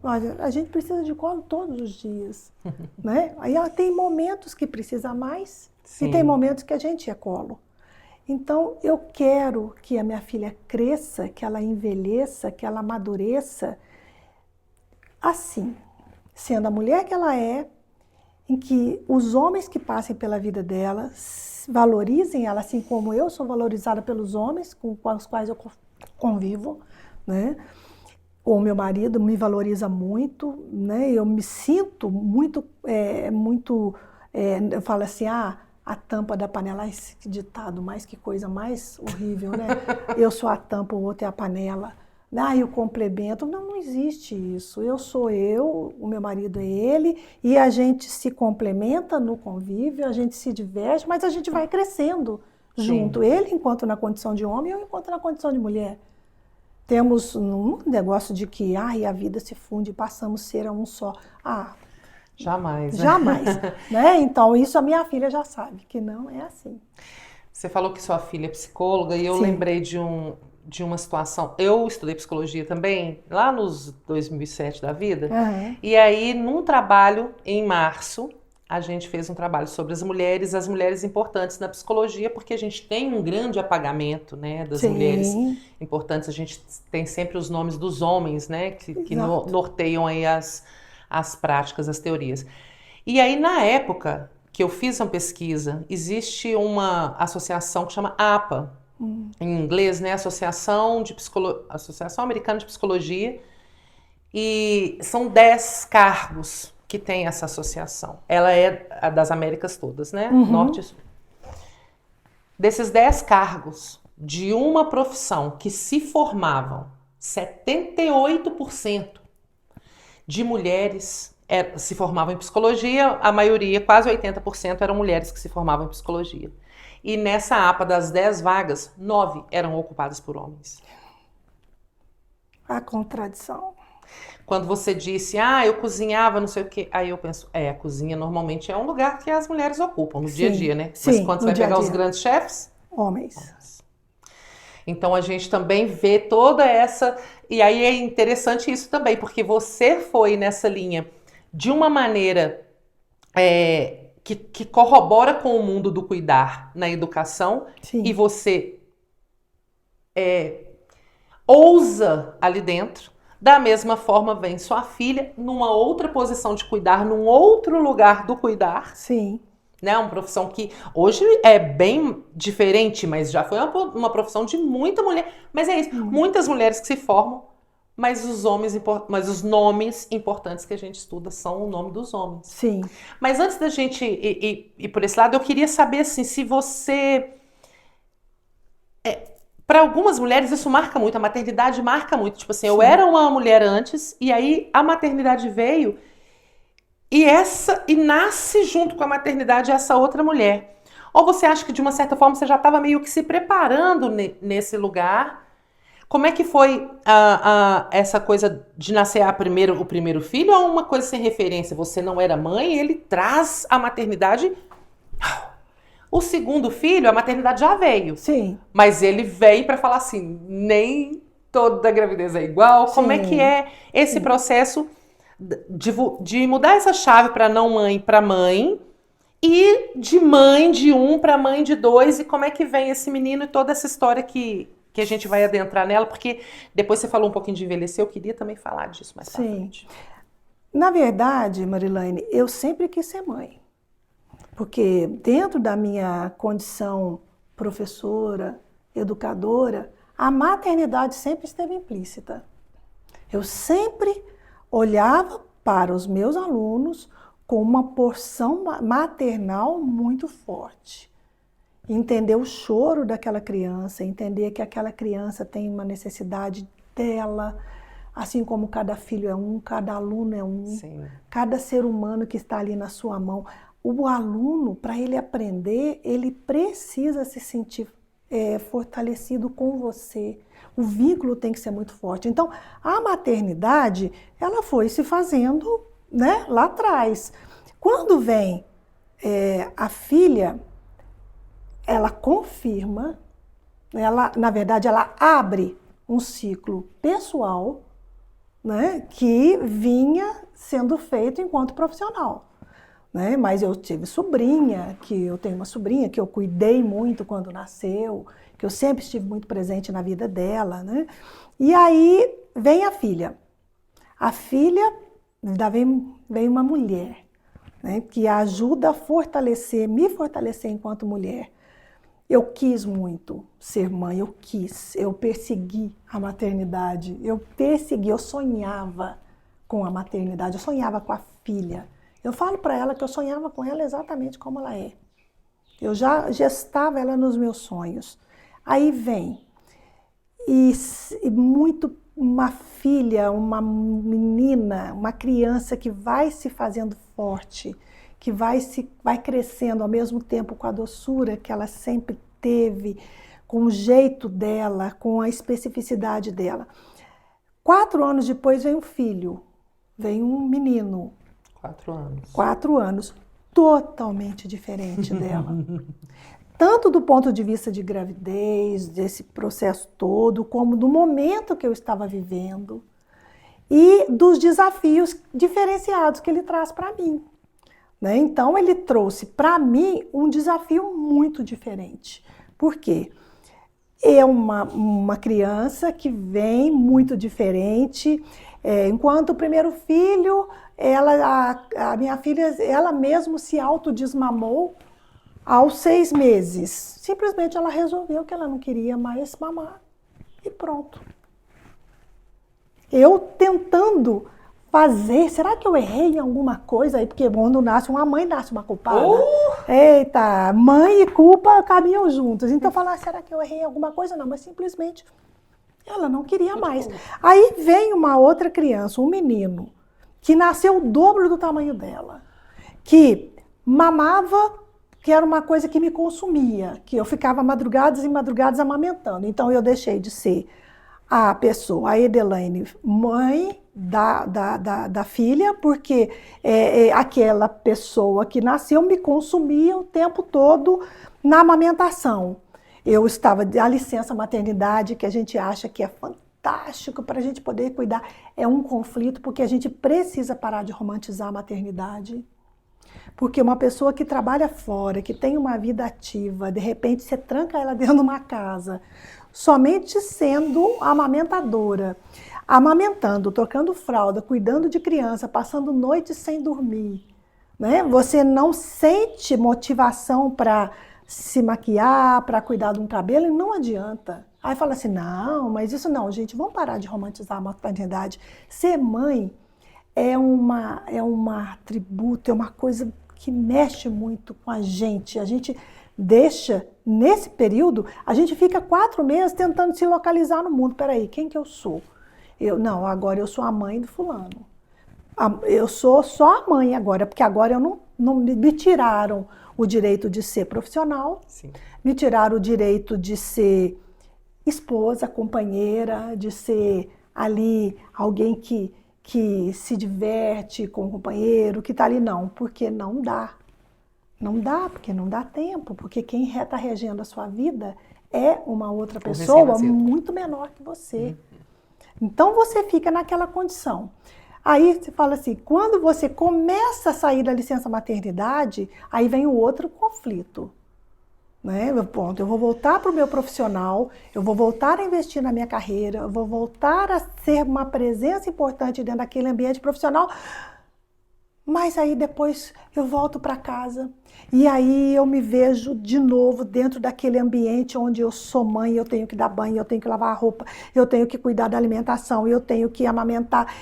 Olha, a gente precisa de colo todos os dias, né? Aí ela tem momentos que precisa mais e tem momentos que a gente é colo. Então, eu quero que a minha filha cresça, que ela envelheça, que ela amadureça assim, sendo a mulher que ela é, em que os homens que passem pela vida dela valorizem ela, assim como eu sou valorizada pelos homens com os quais eu convivo, né? O meu marido me valoriza muito, né? Eu me sinto muito, eu falo assim, a tampa da panela, esse ditado, mais que coisa mais horrível, né? Eu sou a tampa, o outro é a panela. E o complemento, não existe isso. Eu sou eu, o meu marido é ele, e a gente se complementa no convívio, a gente se diverte, mas a gente vai crescendo junto. Ele enquanto na condição de homem, eu enquanto na condição de mulher. Temos um negócio de que a vida se funde e passamos a ser um só.
Jamais, né?
Jamais. Né? Então, isso a minha filha já sabe, que não é assim.
Você falou que sua filha é psicóloga e eu lembrei de uma situação. Eu estudei psicologia também, lá nos 2007 da vida. E aí, num trabalho em março, a gente fez um trabalho sobre as mulheres importantes na psicologia, porque a gente tem um grande apagamento, né, das mulheres importantes. A gente tem sempre os nomes dos homens, né, que norteiam aí as práticas, as teorias. E aí, na época que eu fiz uma pesquisa, existe uma associação que chama APA, em inglês, né, Associação Americana de Psicologia, e são 10 cargos que tem essa associação. Ela é a das Américas todas, né? Norte e Sul. Desses 10 cargos, de uma profissão que se formavam 78% de mulheres se formavam em psicologia, a maioria, quase 80%, eram mulheres que se formavam em psicologia. E nessa APA das 10 vagas, 9 eram ocupadas por homens.
A contradição.
Quando você disse, eu cozinhava, não sei o quê, aí eu penso, a cozinha normalmente é um lugar que as mulheres ocupam no dia a dia, né? Mas quando você vai pegar os grandes chefes?
Homens.
Então a gente também vê toda essa... E aí é interessante isso também, porque você foi nessa linha de uma maneira que corrobora com o mundo do cuidar na educação. E você ousa ali dentro. Da mesma forma, vem sua filha numa outra posição de cuidar, num outro lugar do cuidar.
Sim.
Né? Uma profissão que hoje é bem diferente, mas já foi uma profissão de muita mulher. Mas é isso, muitas mulheres que se formam, mas os nomes importantes que a gente estuda são o nome dos homens.
Sim.
Mas antes da gente ir por esse lado, eu queria saber assim, se você... Para algumas mulheres isso marca muito, a maternidade marca muito. Tipo assim, eu era uma mulher antes, e aí a maternidade veio, e nasce junto com a maternidade essa outra mulher. Ou você acha que de uma certa forma você já estava meio que se preparando nesse lugar? Como é que foi essa coisa de nascer o primeiro filho, ou uma coisa sem referência? Você não era mãe, ele traz a maternidade... O segundo filho, a maternidade já veio.
Sim.
Mas ele veio para falar assim, nem toda gravidez é igual. Como é que é esse processo de mudar essa chave para não mãe para mãe, e de mãe de um para mãe de dois, e como é que vem esse menino e toda essa história que a gente vai adentrar nela, porque depois você falou um pouquinho de envelhecer, eu queria também falar disso mais pra frente.
Na verdade, Marilane, eu sempre quis ser mãe. Porque dentro da minha condição professora, educadora, a maternidade sempre esteve implícita. Eu sempre olhava para os meus alunos com uma porção maternal muito forte. entender o choro daquela criança, entender que aquela criança tem uma necessidade dela, assim como cada filho é um, cada aluno é um,
Sim.
cada ser humano que está ali na sua mão. O aluno, para ele aprender, ele precisa se sentir fortalecido com você. O vínculo tem que ser muito forte. Então, a maternidade, ela foi se fazendo, né, lá atrás. Quando vem a filha, ela confirma, ela, na verdade, ela abre um ciclo pessoal, né, que vinha sendo feito enquanto profissional. Né? Mas eu tive sobrinha, que eu tenho uma sobrinha que eu cuidei muito quando nasceu, que eu sempre estive muito presente na vida dela, né? E aí vem a filha. A filha, vem uma mulher, né, que ajuda a fortalecer, me fortalecer enquanto mulher. Eu quis muito ser mãe, eu persegui a maternidade, eu sonhava com a maternidade, eu sonhava com a filha. Eu falo para ela que eu sonhava com ela exatamente como ela é. Eu já gestava ela nos meus sonhos. Aí vem, e muito uma filha, uma menina, uma criança que vai se fazendo forte, que vai crescendo ao mesmo tempo com a doçura que ela sempre teve, com o jeito dela, com a especificidade dela. 4 anos depois vem um filho, vem um menino.
4 anos.
4 anos, totalmente diferente dela. Tanto do ponto de vista de gravidez, desse processo todo, como do momento que eu estava vivendo e dos desafios diferenciados que ele traz para mim. Né? Então, ele trouxe para mim um desafio muito diferente. Por quê? É uma criança que vem muito diferente. Enquanto o primeiro filho, a minha filha, ela mesma se autodesmamou aos 6 meses. Simplesmente ela resolveu que ela não queria mais mamar. E pronto. Eu tentando fazer, será que eu errei em alguma coisa aí? Porque quando nasce uma mãe, nasce uma culpada. Eita, mãe e culpa caminham juntos. Então eu falava, será que eu errei em alguma coisa? Não, mas simplesmente ela não queria mais. Aí vem uma outra criança, um menino, que nasceu o dobro do tamanho dela, que mamava, que era uma coisa que me consumia, que eu ficava madrugadas e madrugadas amamentando. Então eu deixei de ser a pessoa, a Edelaine, mãe da filha, porque aquela pessoa que nasceu me consumia o tempo todo na amamentação. Eu estava, a licença maternidade, que a gente acha que é fantástico para a gente poder cuidar, é um conflito, porque a gente precisa parar de romantizar a maternidade. Porque uma pessoa que trabalha fora, que tem uma vida ativa, de repente você tranca ela dentro de uma casa, somente sendo amamentadora, amamentando, trocando fralda, cuidando de criança, passando noites sem dormir, né? Você não sente motivação para se maquiar, para cuidar de um cabelo, e não adianta. Aí fala assim, não, mas isso não, gente, vamos parar de romantizar a maternidade. Ser mãe é um atributo, é uma coisa que mexe muito com a gente deixa, nesse período, a gente fica 4 meses tentando se localizar no mundo. Peraí, quem que eu sou? Não, agora eu sou a mãe do fulano. Eu sou só a mãe agora, porque agora eu não me tiraram o direito de ser profissional,
Sim.
me tiraram o direito de ser esposa, companheira, de ser ali alguém que se diverte com o companheiro, que está ali, não, porque não dá. Não dá, porque não dá tempo, porque quem está regendo a sua vida é uma outra pessoa muito menor que você. Então você fica naquela condição. Aí você fala assim, quando você começa a sair da licença maternidade, aí vem o outro conflito. Né? Ponto, eu vou voltar para o meu profissional, eu vou voltar a investir na minha carreira, eu vou voltar a ser uma presença importante dentro daquele ambiente profissional, mas aí depois eu volto para casa e aí eu me vejo de novo dentro daquele ambiente onde eu sou mãe, eu tenho que dar banho, eu tenho que lavar a roupa, eu tenho que cuidar da alimentação, eu tenho que amamentar,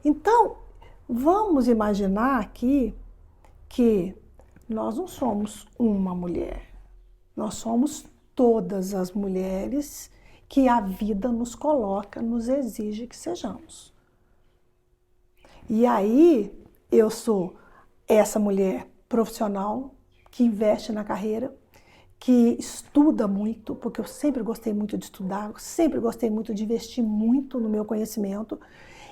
Então, vamos imaginar aqui que nós não somos uma mulher. Nós somos todas as mulheres que a vida nos coloca, nos exige que sejamos. E aí, eu sou essa mulher profissional que investe na carreira, que estuda muito, porque eu sempre gostei muito de estudar, sempre gostei muito de investir muito no meu conhecimento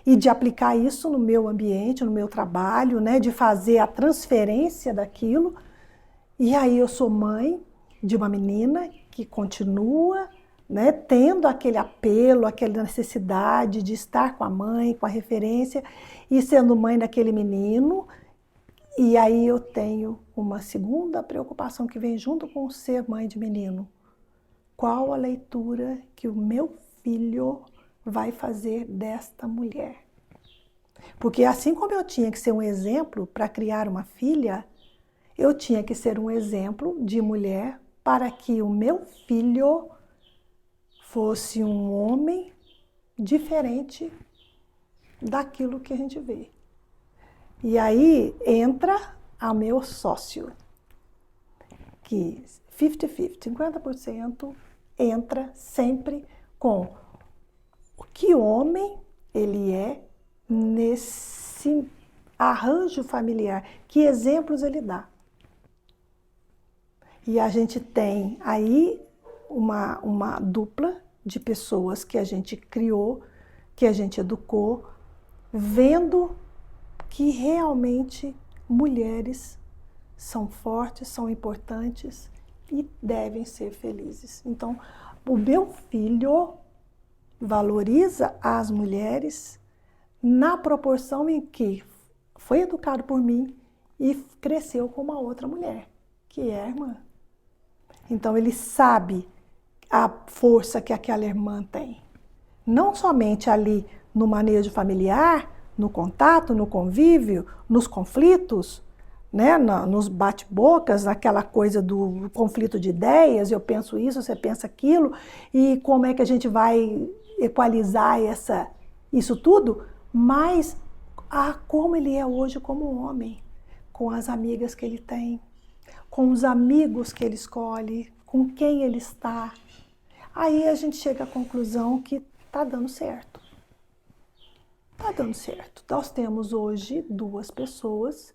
e de aplicar isso no meu ambiente, no meu trabalho, né, de fazer a transferência daquilo. E aí eu sou mãe de uma menina que continua, né, tendo aquele apelo, aquela necessidade de estar com a mãe, com a referência, e sendo mãe daquele menino. E aí eu tenho uma segunda preocupação que vem junto com ser mãe de menino. Qual a leitura que o meu filho vai fazer desta mulher? Porque assim como eu tinha que ser um exemplo para criar uma filha, eu tinha que ser um exemplo de mulher para que o meu filho fosse um homem diferente daquilo que a gente vê. E aí entra o meu sócio, que 50%, 50% entra sempre com o que homem ele é nesse arranjo familiar, que exemplos ele dá. E a gente tem aí uma dupla de pessoas que a gente criou, que a gente educou, vendo que realmente mulheres são fortes, são importantes e devem ser felizes. Então, o meu filho valoriza as mulheres na proporção em que foi educado por mim e cresceu com uma outra mulher, que é a irmã. Então, ele sabe a força que aquela irmã tem. Não somente ali no manejo familiar, no contato, no convívio, nos conflitos, né? Nos bate-bocas, naquela coisa do conflito de ideias, eu penso isso, você pensa aquilo, e como é que a gente vai equalizar isso tudo, mas como ele é hoje como homem, com as amigas que ele tem, com os amigos que ele escolhe, com quem ele está. Aí a gente chega à conclusão que está dando certo. Está dando certo. Nós temos hoje 2 pessoas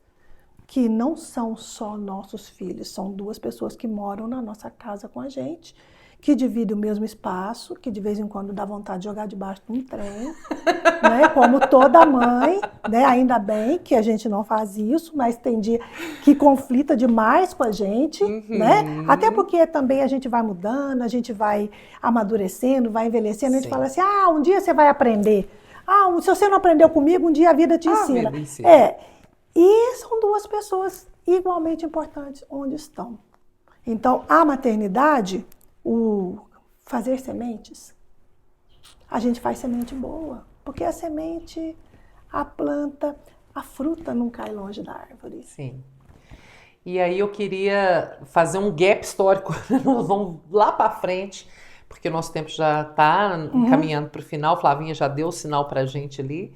que não são só nossos filhos, são 2 pessoas que moram na nossa casa com a gente, que dividem o mesmo espaço, que de vez em quando dá vontade de jogar debaixo de um trem, né? Como toda mãe, né? Ainda bem que a gente não faz isso, mas tem dia que conflita demais com a gente, né? Até porque também a gente vai mudando, a gente vai amadurecendo, vai envelhecendo, a gente fala assim, um dia você vai aprender. Se você não aprendeu comigo, um dia a vida te ensina. E são 2 pessoas igualmente importantes onde estão. Então, a maternidade, o fazer sementes, a gente faz semente boa, porque a semente, a planta, a fruta não cai longe da árvore.
Sim. E aí eu queria fazer um gap histórico, nós vamos lá para frente, porque o nosso tempo já está caminhando para o final, Flavinha já deu o sinal para a gente ali,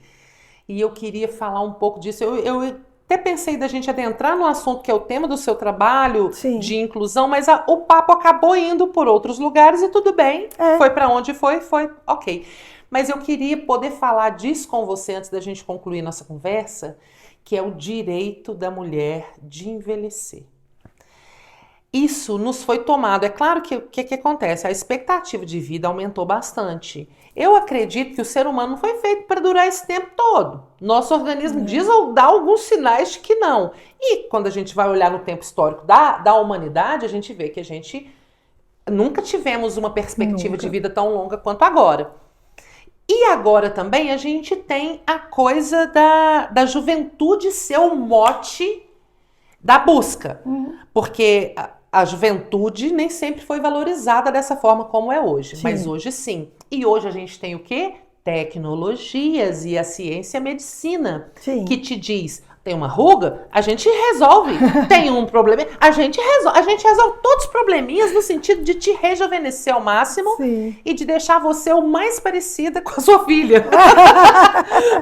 e eu queria falar um pouco disso. Eu até pensei da gente adentrar no assunto que é o tema do seu trabalho,
Sim,
de inclusão, mas o papo acabou indo por outros lugares e tudo bem, foi para onde foi ok. Mas eu queria poder falar disso com você antes da gente concluir nossa conversa, que é o direito da mulher de envelhecer. Isso nos foi tomado. É claro que o que acontece? A expectativa de vida aumentou bastante. Eu acredito que o ser humano não foi feito para durar esse tempo todo. Nosso organismo diz ou dá alguns sinais de que não. E quando a gente vai olhar no tempo histórico da humanidade, a gente vê que a gente nunca tivemos uma perspectiva de vida tão longa quanto agora. E agora também a gente tem a coisa da juventude ser o mote da busca. Porque a juventude nem sempre foi valorizada dessa forma como é hoje. Sim. Mas hoje sim. E hoje a gente tem o quê? Tecnologias e a ciência e a medicina. Sim. Que te diz, Tem uma ruga, a gente resolve. Tem um problema, a gente resolve. A gente resolve todos os probleminhas no sentido de te rejuvenescer ao máximo.
Sim.
E de deixar você o mais parecida com a sua filha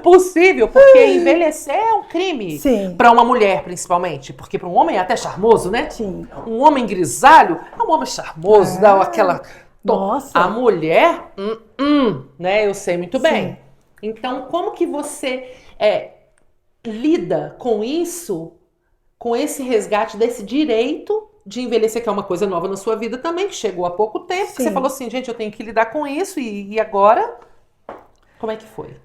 possível, porque envelhecer é um crime.
Sim.
Para uma mulher, principalmente. Porque para um homem é até charmoso, né?
Sim.
Um homem grisalho é um homem charmoso, dá aquela...
Nossa.
A mulher, né? Eu sei muito bem.
Sim.
Então, como que você lida com isso, com esse resgate desse direito de envelhecer, que é uma coisa nova na sua vida também, que chegou há pouco tempo, que você
Sim.
falou assim, gente, eu tenho que lidar com isso, e agora? Como é que foi?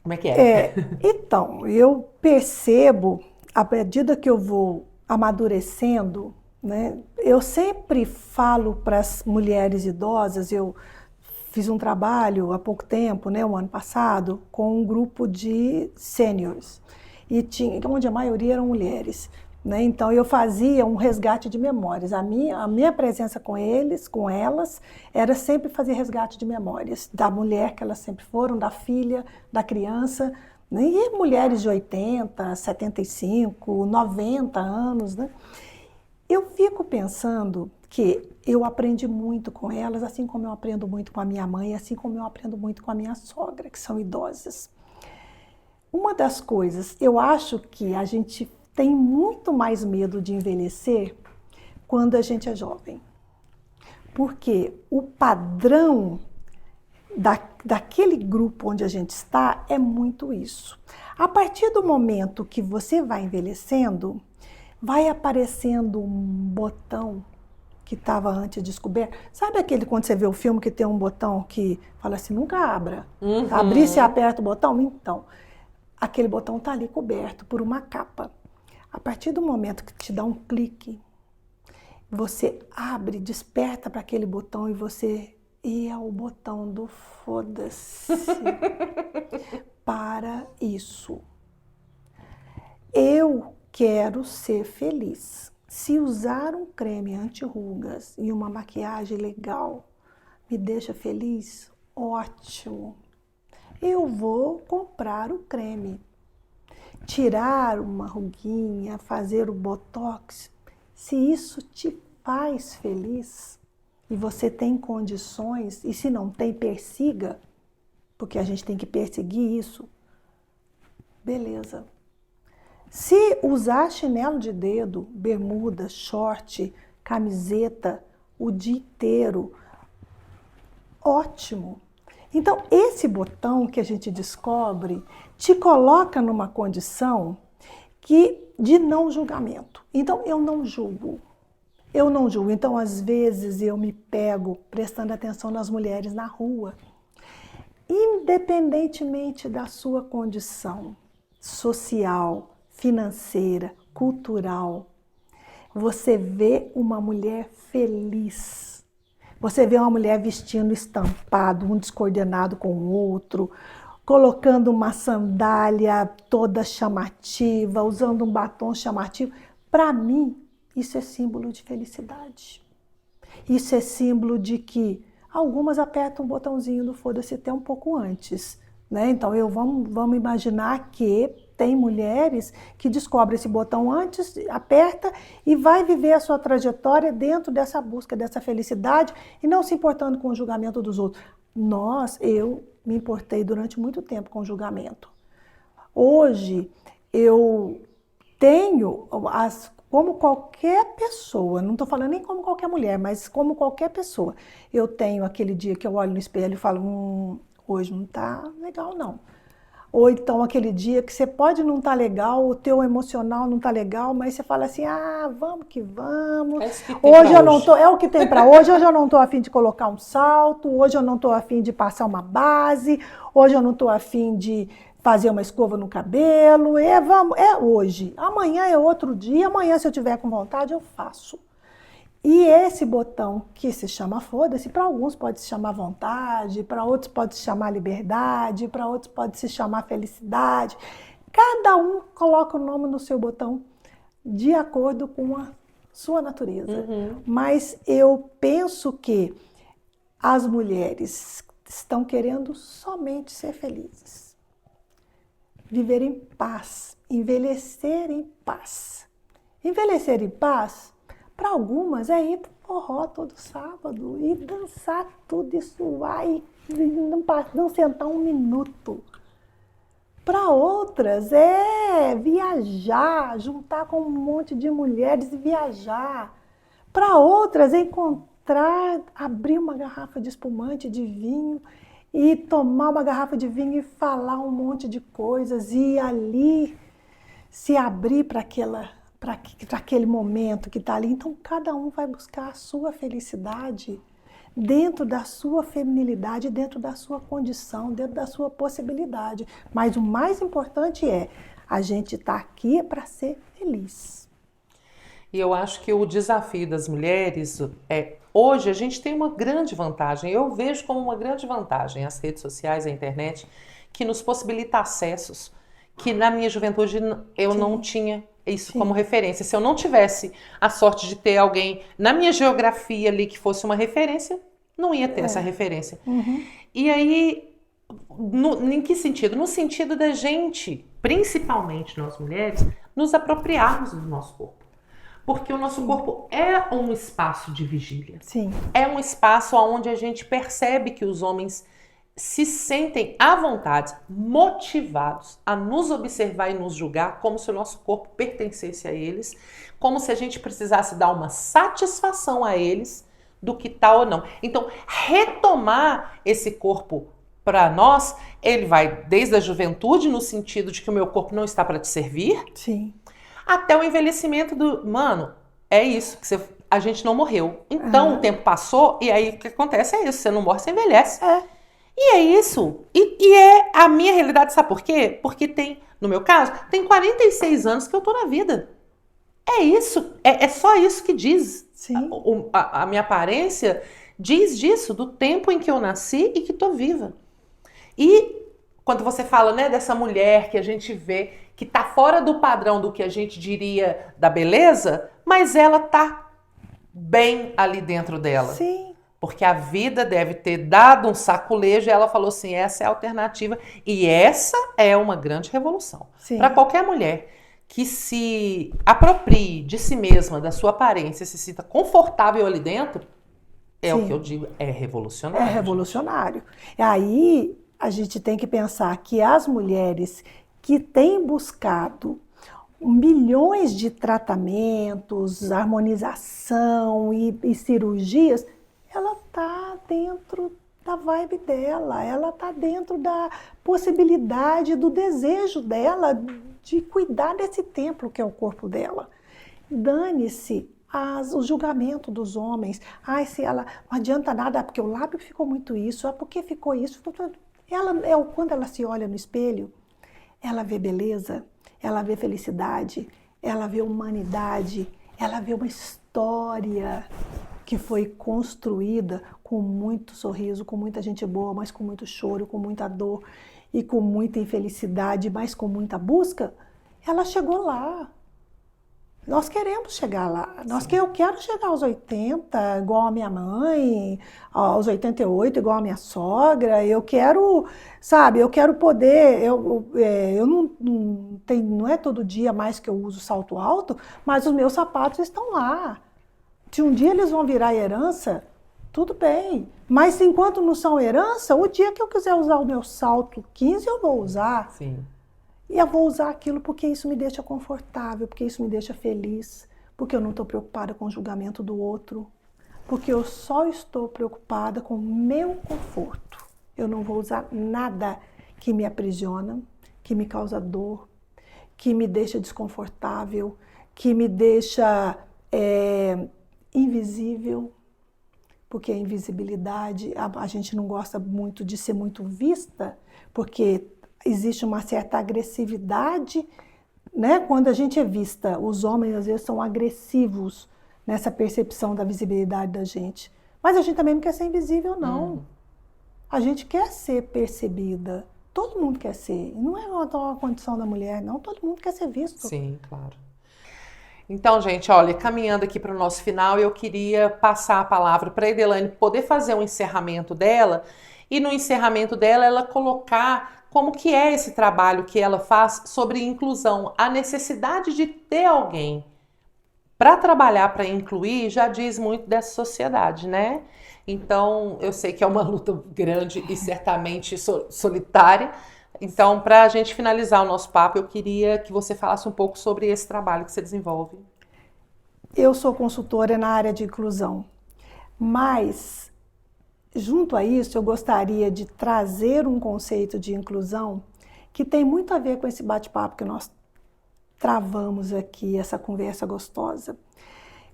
Como é que é?
Então, eu percebo, à medida que eu vou amadurecendo, né, eu sempre falo para as mulheres idosas, eu fiz um trabalho há pouco tempo, né, um ano passado, com um grupo de sêniores, onde a maioria eram mulheres. Né? Então eu fazia um resgate de memórias. A minha presença com eles, com elas, era sempre fazer resgate de memórias da mulher que elas sempre foram, da filha, da criança, né? E mulheres de 80, 75, 90 anos. Né? Eu fico pensando que eu aprendi muito com elas, assim como eu aprendo muito com a minha mãe, assim como eu aprendo muito com a minha sogra, que são idosas. Uma das coisas, eu acho que a gente tem muito mais medo de envelhecer quando a gente é jovem. Porque o padrão daquele grupo onde a gente está é muito isso. A partir do momento que você vai envelhecendo, vai aparecendo um botão que estava antes descoberto. Sabe aquele quando você vê o filme que tem um botão que fala assim, nunca abra. Abrir, você aperta o botão? Então, aquele botão está ali coberto por uma capa. A partir do momento que te dá um clique, você abre, desperta para aquele botão e é o botão do foda-se para isso. Eu quero ser feliz. Se usar um creme anti-rugas e uma maquiagem legal me deixa feliz, ótimo. Eu vou comprar o creme. Tirar uma ruguinha, fazer o botox, se isso te faz feliz e você tem condições, e se não tem, persiga, porque a gente tem que perseguir isso, beleza. Se usar chinelo de dedo, bermuda, short, camiseta o dia inteiro, ótimo. Então, esse botão que a gente descobre te coloca numa condição de não julgamento. Então, eu não julgo. Eu não julgo. Então, às vezes, eu me pego prestando atenção nas mulheres na rua. Independentemente da sua condição social, financeira, cultural, você vê uma mulher feliz. Você vê uma mulher vestindo estampado, um descoordenado com o outro, colocando uma sandália toda chamativa, usando um batom chamativo. Para mim, isso é símbolo de felicidade. Isso é símbolo de que algumas apertam o botãozinho do foda-se até um pouco antes. Né? Então, vamos imaginar que tem mulheres que descobrem esse botão antes, aperta e vai viver a sua trajetória dentro dessa busca, dessa felicidade e não se importando com o julgamento dos outros. Eu me importei durante muito tempo com o julgamento. Hoje, eu tenho, como qualquer pessoa, não estou falando nem como qualquer mulher, mas como qualquer pessoa, eu tenho aquele dia que eu olho no espelho e falo, hoje não está legal não. Ou então aquele dia que você pode não estar legal, o teu emocional não está legal, mas você fala assim, vamos que vamos. Hoje eu não tô, é o que tem para hoje. Hoje eu não estou a fim de colocar um salto, hoje eu não estou a fim de passar uma base, hoje eu não estou a fim de fazer uma escova no cabelo. É hoje. Amanhã é outro dia, amanhã se eu tiver com vontade eu faço. E esse botão que se chama foda-se, para alguns pode se chamar vontade, para outros pode se chamar liberdade, para outros pode se chamar felicidade. Cada um coloca o nome no seu botão de acordo com a sua natureza. Mas eu penso que as mulheres estão querendo somente ser felizes. viver em paz, envelhecer em paz. Envelhecer em paz, para algumas, é ir pro forró todo sábado e dançar tudo e suar e não sentar um minuto. Para outras, é viajar, juntar com um monte de mulheres e viajar. Para outras, é encontrar, abrir uma garrafa de espumante, de vinho, e tomar uma garrafa de vinho e falar um monte de coisas, e ali se abrir para aquele momento que está ali. Então, cada um vai buscar a sua felicidade dentro da sua feminilidade, dentro da sua condição, dentro da sua possibilidade. Mas o mais importante é, a gente está aqui para ser feliz.
E eu acho que o desafio das mulheres hoje a gente tem uma grande vantagem, eu vejo como uma grande vantagem as redes sociais, a internet, que nos possibilita acessos, que na minha juventude eu não tinha isso como referência. Se eu não tivesse a sorte de ter alguém na minha geografia ali que fosse uma referência, não ia ter essa referência. E aí, em que sentido? No sentido da gente, principalmente nós mulheres, nos apropriarmos do nosso corpo. Porque o nosso corpo é um espaço de vigília.
Sim.
É um espaço onde a gente percebe que os homens se sentem à vontade, motivados a nos observar e nos julgar como se o nosso corpo pertencesse a eles, como se a gente precisasse dar uma satisfação a eles do que tá ou não. Então, retomar esse corpo para nós, ele vai desde a juventude, no sentido de que o meu corpo não está para te servir,
Sim.
até o envelhecimento do... Mano, é isso, que a gente não morreu. Então, o tempo passou e aí o que acontece é isso, você não morre, você envelhece. E é isso. E é a minha realidade, sabe por quê? Porque tem, no meu caso, tem 46 anos que eu tô na vida. É isso, é só isso que diz.
Sim.
A minha aparência diz disso, do tempo em que eu nasci e que tô viva. E quando você fala, né, dessa mulher que a gente vê que tá fora do padrão do que a gente diria da beleza, mas ela tá bem ali dentro dela.
Sim.
Porque a vida deve ter dado um saculejo e ela falou assim, essa é a alternativa. E essa é uma grande revolução. Para qualquer mulher que se aproprie de si mesma, da sua aparência, se sinta confortável ali dentro, o que eu digo, é revolucionário.
É revolucionário. E aí a gente tem que pensar que as mulheres que têm buscado milhões de tratamentos, harmonização e cirurgias, ela está dentro da vibe dela, ela está dentro da possibilidade, do desejo dela de cuidar desse templo que é o corpo dela. Dane-se o julgamento dos homens. Ai, se ela não adianta nada, porque o lábio ficou muito isso, porque ficou isso. Quando ela se olha no espelho, ela vê beleza, ela vê felicidade, ela vê humanidade, ela vê uma história que foi construída com muito sorriso, com muita gente boa, mas com muito choro, com muita dor e com muita infelicidade, mas com muita busca. Ela chegou lá. Nós queremos chegar lá. Eu quero chegar aos 80, igual a minha mãe, aos 88, igual a minha sogra. Eu quero, sabe, eu quero poder. Eu não é todo dia mais que eu uso salto alto, mas os meus sapatos estão lá. Se um dia eles vão virar herança, tudo bem. Mas enquanto não são herança, o dia que eu quiser usar o meu salto 15, eu vou usar.
Sim.
E eu vou usar aquilo porque isso me deixa confortável, porque isso me deixa feliz, porque eu não estou preocupada com o julgamento do outro, porque eu só estou preocupada com o meu conforto. Eu não vou usar nada que me aprisiona, que me causa dor, que me deixa desconfortável, que me deixa invisível, porque a invisibilidade, a gente não gosta muito de ser muito vista, porque existe uma certa agressividade, né? Quando a gente é vista, os homens às vezes são agressivos nessa percepção da visibilidade da gente. Mas a gente também não quer ser invisível, não. A gente quer ser percebida. Todo mundo quer ser. Não é uma condição da mulher, não. Todo mundo quer ser visto.
Sim, claro. Então, gente, olha, caminhando aqui para o nosso final, eu queria passar a palavra para a Edeilane poder fazer um encerramento dela e no encerramento dela ela colocar como que é esse trabalho que ela faz sobre inclusão. A necessidade de ter alguém para trabalhar, para incluir, já diz muito dessa sociedade, né? Então, eu sei que é uma luta grande e certamente solitária. Então, para a gente finalizar o nosso papo, eu queria que você falasse um pouco sobre esse trabalho que você desenvolve.
Eu sou consultora na área de inclusão, mas junto a isso eu gostaria de trazer um conceito de inclusão que tem muito a ver com esse bate-papo que nós travamos aqui, essa conversa gostosa.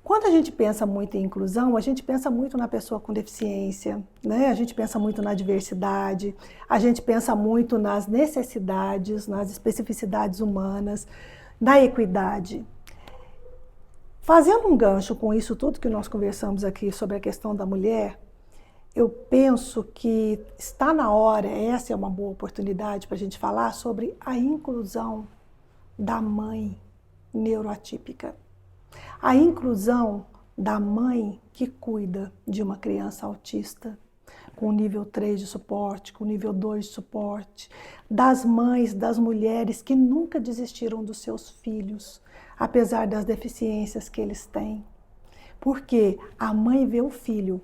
Quando a gente pensa muito em inclusão, a gente pensa muito na pessoa com deficiência, né? A gente pensa muito na diversidade, a gente pensa muito nas necessidades, nas especificidades humanas, na equidade. Fazendo um gancho com isso tudo que nós conversamos aqui sobre a questão da mulher, eu penso que está na hora, essa é uma boa oportunidade para a gente falar sobre a inclusão da mãe neuroatípica. A inclusão da mãe que cuida de uma criança autista, com nível 3 de suporte, com nível 2 de suporte, das mães, das mulheres que nunca desistiram dos seus filhos, apesar das deficiências que eles têm. Porque a mãe vê o filho,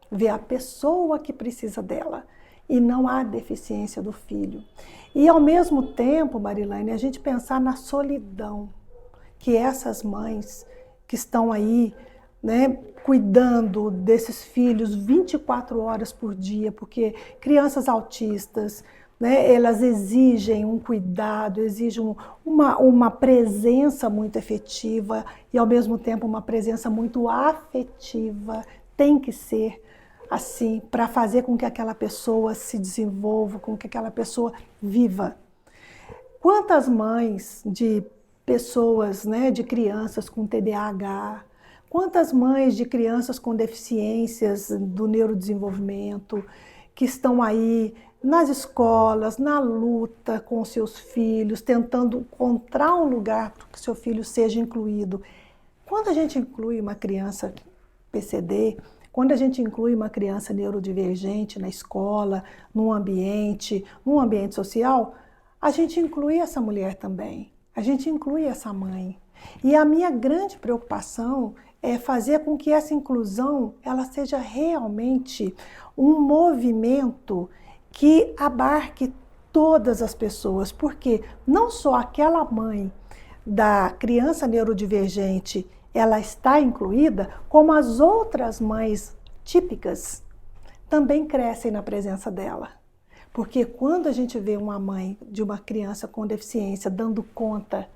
vê a pessoa que precisa dela e não a deficiência do filho. E ao mesmo tempo, Marilane, a gente pensar na solidão que essas mães que estão aí, né, cuidando desses filhos 24 horas por dia, porque crianças autistas, né, elas exigem um cuidado, exigem uma presença muito efetiva e ao mesmo tempo uma presença muito afetiva, tem que ser assim, para fazer com que aquela pessoa se desenvolva, com que aquela pessoa viva. Quantas mães de pessoas, né, de crianças com TDAH, quantas mães de crianças com deficiências do neurodesenvolvimento que estão aí nas escolas, na luta com seus filhos, tentando encontrar um lugar para que seu filho seja incluído. Quando a gente inclui uma criança PCD, quando a gente inclui uma criança neurodivergente na escola, num ambiente social, a gente inclui essa mulher também. A gente inclui essa mãe. E a minha grande preocupação é fazer com que essa inclusão ela seja realmente um movimento que abarque todas as pessoas, porque não só aquela mãe da criança neurodivergente ela está incluída, como as outras mães típicas também crescem na presença dela. Porque quando a gente vê uma mãe de uma criança com deficiência dando conta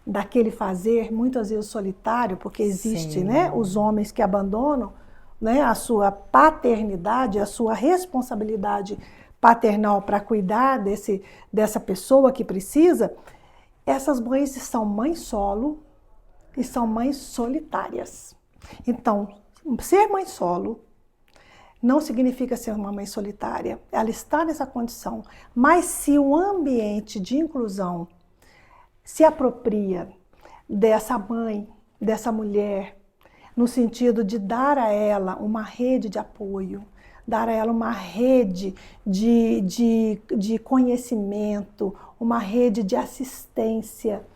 daquele fazer, muitas vezes solitário, porque existe, né, os homens que abandonam, né, a sua paternidade, a sua responsabilidade paternal para cuidar dessa pessoa que precisa, essas mães são mães solo e são mães solitárias. Então, ser mãe solo não significa ser uma mãe solitária. Ela está nessa condição. Mas se o ambiente de inclusão se apropria dessa mãe, dessa mulher, no sentido de dar a ela uma rede de apoio, dar a ela uma rede de conhecimento, uma rede de assistência,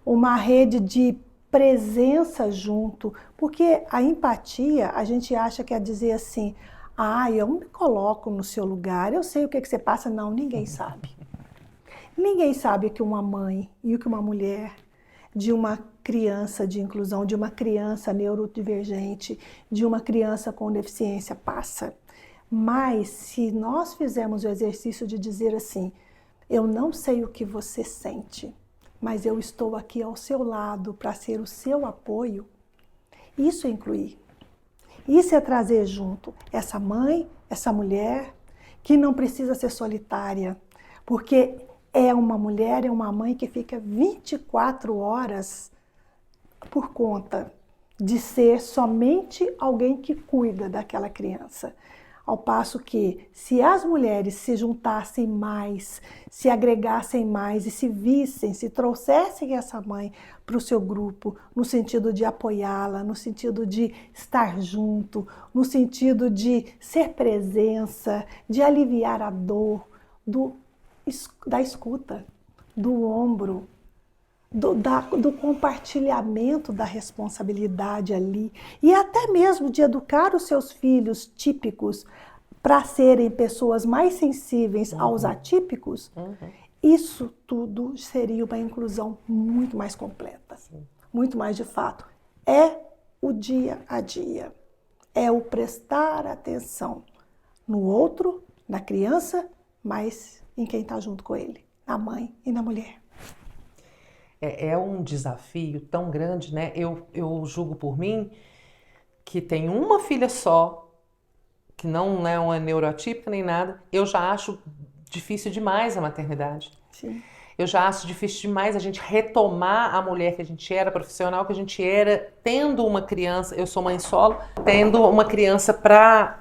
uma rede de presença junto, porque a empatia, a gente acha que é dizer assim, eu me coloco no seu lugar, eu sei o que você passa. Não, ninguém sabe. Ninguém sabe o que uma mãe e o que uma mulher de uma criança de inclusão, de uma criança neurodivergente, de uma criança com deficiência passa. Mas se nós fizermos o exercício de dizer assim, eu não sei o que você sente, mas eu estou aqui ao seu lado para ser o seu apoio, isso é incluir. Isso é trazer junto essa mãe, essa mulher, que não precisa ser solitária, porque é uma mulher, é uma mãe que fica 24 horas por conta de ser somente alguém que cuida daquela criança. Ao passo que, se as mulheres se juntassem mais, se agregassem mais e se vissem, se trouxessem essa mãe para o seu grupo, no sentido de apoiá-la, no sentido de estar junto, no sentido de ser presença, de aliviar a dor da escuta, do ombro, do compartilhamento da responsabilidade ali, e até mesmo de educar os seus filhos típicos para serem pessoas mais sensíveis aos atípicos, isso tudo seria uma inclusão muito mais completa, muito mais de fato. É o dia a dia, é o prestar atenção no outro, na criança, mas em quem está junto com ele, na mãe e na mulher.
É um desafio tão grande, né? Eu julgo por mim que tem uma filha só, que não é uma neuroatípica nem nada, eu já acho difícil demais a maternidade.
Sim.
Eu já acho difícil demais a gente retomar a mulher que a gente era, profissional que a gente era, tendo uma criança, eu sou mãe solo, tendo uma criança para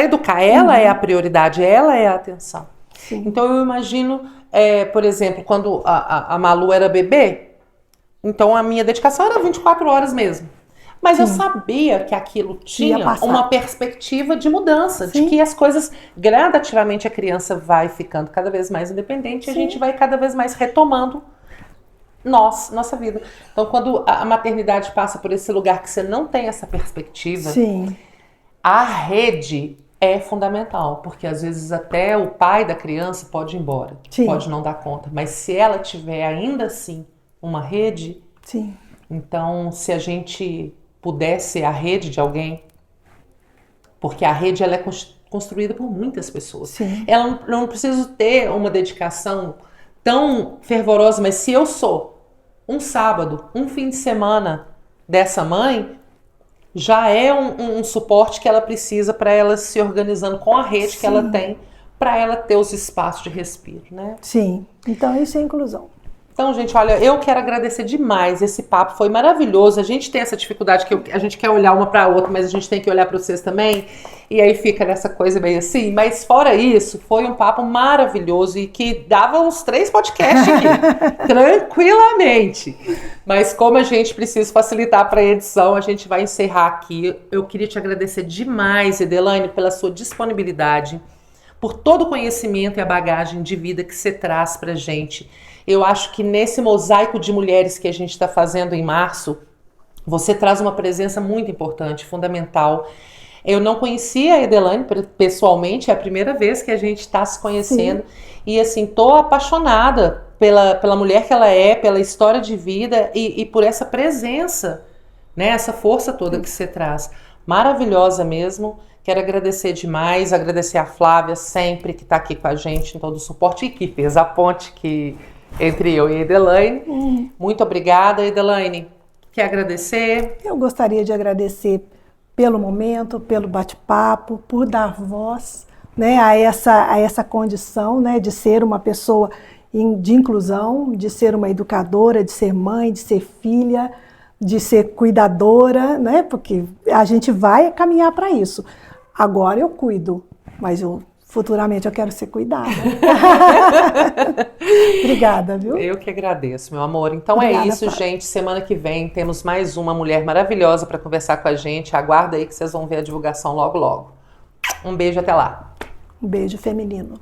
educar. Ela é a prioridade, ela é a atenção.
Sim.
Então eu imagino, por exemplo, quando a Malu era bebê, então a minha dedicação era 24 horas mesmo. Mas eu sabia que aquilo tinha uma perspectiva de mudança, de que as coisas, gradativamente a criança vai ficando cada vez mais independente e a gente vai cada vez mais retomando nossa vida. Então quando a maternidade passa por esse lugar que você não tem essa perspectiva, a rede é fundamental, porque às vezes até o pai da criança pode ir embora, pode não dar conta, mas se ela tiver ainda assim uma rede, então se a gente puder ser a rede de alguém, porque a rede ela é construída por muitas pessoas. Ela não precisa ter uma dedicação tão fervorosa, mas se eu sou um sábado, um fim de semana dessa mãe, já é um suporte que ela precisa para ela se organizando com a rede que ela tem, para ela ter os espaços de respiro, né?
Sim, então isso é inclusão.
Então, gente, olha, eu quero agradecer demais, esse papo foi maravilhoso. A gente tem essa dificuldade que a gente quer olhar uma para a outra, mas a gente tem que olhar para vocês também, e aí fica nessa coisa meio assim. Mas fora isso, foi um papo maravilhoso e que dava uns 3 podcasts aqui, tranquilamente. Mas como a gente precisa facilitar para a edição, a gente vai encerrar aqui. Eu queria te agradecer demais, Edelaine, pela sua disponibilidade, por todo o conhecimento e a bagagem de vida que você traz pra gente. Eu acho que nesse mosaico de mulheres que a gente está fazendo em março, você traz uma presença muito importante, fundamental. Eu não conhecia a Edelaine pessoalmente, é a primeira vez que a gente está se conhecendo. E assim, tô apaixonada pela mulher que ela é, pela história de vida e por essa presença, né? Essa força toda que você traz. Maravilhosa mesmo. Quero agradecer demais, agradecer a Flávia sempre que está aqui com a gente em todo o suporte e que fez a ponte entre eu e a Edelaine. Muito obrigada, Edelaine. Quer agradecer?
Eu gostaria de agradecer pelo momento, pelo bate-papo, por dar voz, né, a essa condição, né, de ser uma pessoa de inclusão, de ser uma educadora, de ser mãe, de ser filha, de ser cuidadora, né, porque a gente vai caminhar para isso. Agora eu cuido, mas futuramente eu quero ser cuidada. Obrigada, viu?
Eu que agradeço, meu amor. Então obrigada, é isso, Flávia. Gente. Semana que vem temos mais uma mulher maravilhosa para conversar com a gente. Aguarda aí que vocês vão ver a divulgação logo, logo. Um beijo, até lá.
Um beijo feminino.